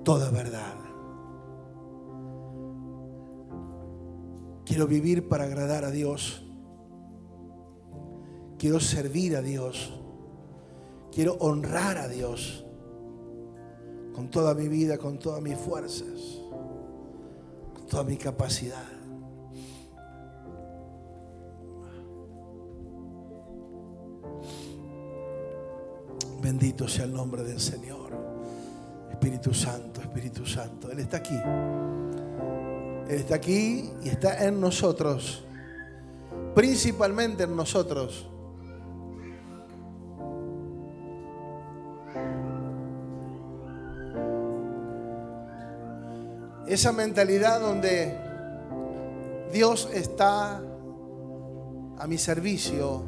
toda verdad. Quiero vivir para agradar a Dios. Quiero servir a Dios. Quiero honrar a Dios con toda mi vida, con todas mis fuerzas, con toda mi capacidad. Bendito sea el nombre del Señor. Espíritu Santo, Espíritu Santo. Él está aquí. Él está aquí y está en nosotros. Principalmente en nosotros. Esa mentalidad donde Dios está a mi servicio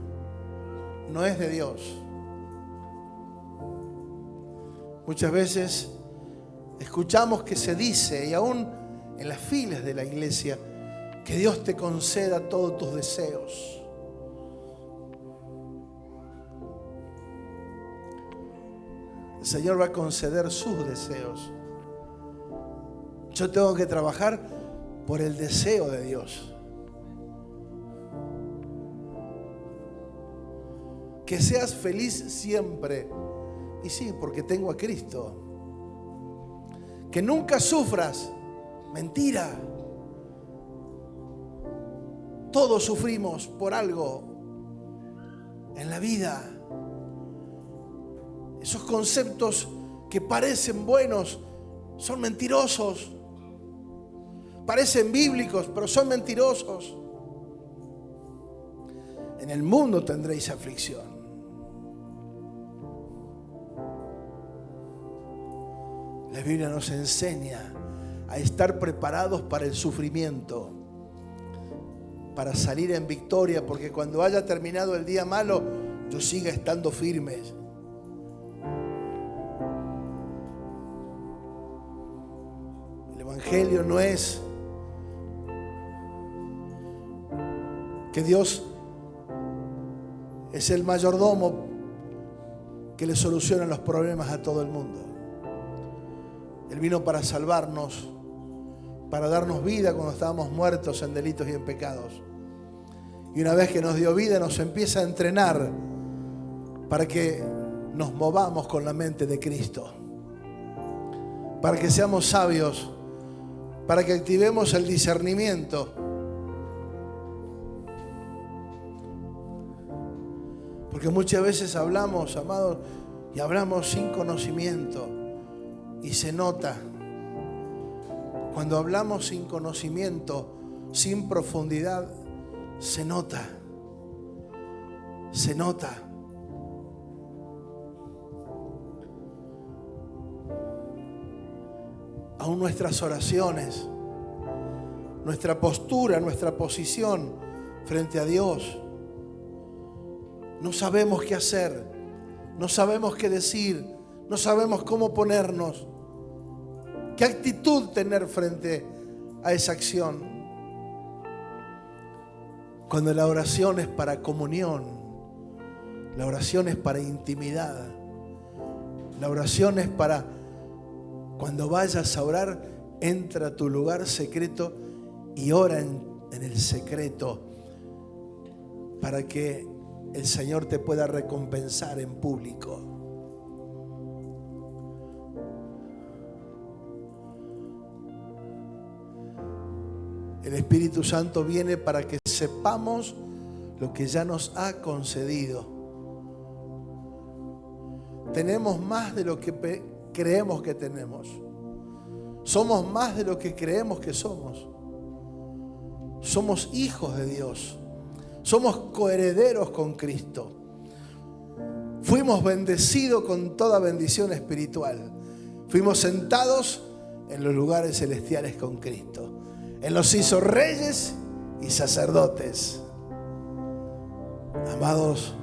no es de Dios. Muchas veces escuchamos que se dice, y aún en las filas de la iglesia, Que Dios te conceda todos tus deseos. El Señor va a conceder sus deseos. Yo tengo que trabajar por el deseo de Dios. Que seas feliz siempre. Y sí, porque tengo a Cristo. Que nunca sufras. Mentira. Todos sufrimos por algo en la vida. Esos conceptos que parecen buenos son mentirosos. Parecen bíblicos, pero son mentirosos. En el mundo tendréis aflicción. La Biblia nos enseña a estar preparados para el sufrimiento, para salir en victoria, porque cuando haya terminado el día malo, yo siga estando firme. El Evangelio no es que Dios es el mayordomo que le soluciona los problemas a todo el mundo. Él vino para salvarnos, para darnos vida cuando estábamos muertos en delitos y en pecados. Y una vez que nos dio vida, nos empieza a entrenar para que nos movamos con la mente de Cristo, para que seamos sabios, para que activemos el discernimiento. Porque muchas veces hablamos, amados, y hablamos sin conocimiento. Y se nota. Cuando hablamos sin conocimiento, sin profundidad, se nota. Se nota. Aún nuestras oraciones, nuestra postura, nuestra posición frente a Dios. No sabemos qué hacer, no sabemos qué decir, no sabemos cómo ponernos, qué actitud tener frente a esa acción. Cuando la oración es para comunión, la oración es para intimidad, la oración es para cuando vayas a orar, entra a tu lugar secreto y ora en el secreto para que el Señor te pueda recompensar en público. El Espíritu Santo viene para que sepamos lo que ya nos ha concedido. Tenemos más de lo que creemos que tenemos. Somos más de lo que creemos que somos. Somos hijos de Dios. Somos coherederos con Cristo. Fuimos bendecidos con toda bendición espiritual. Fuimos sentados en los lugares celestiales con Cristo. Él nos hizo reyes y sacerdotes. Amados,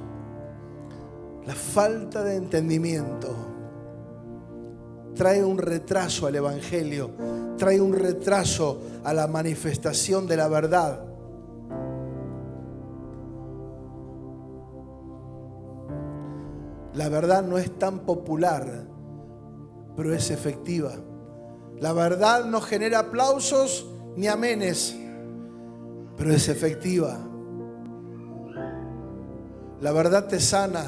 la falta de entendimiento trae un retraso al Evangelio, trae un retraso a la manifestación de la verdad. La verdad no es tan popular, pero es efectiva. La verdad no genera aplausos ni amenes, pero es efectiva. La verdad te sana,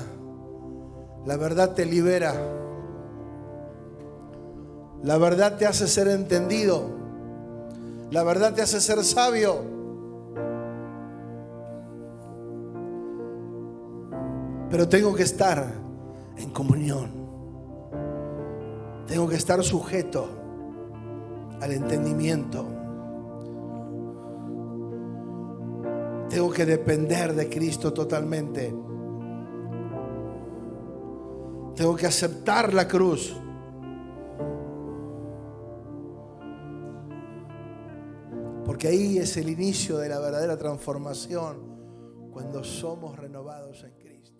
la verdad te libera, la verdad te hace ser entendido, la verdad te hace ser sabio. Pero tengo que estar en comunión. Tengo que estar sujeto al entendimiento. Tengo que depender de Cristo totalmente. Tengo que aceptar la cruz. Porque ahí es el inicio de la verdadera transformación, cuando somos renovados en Cristo.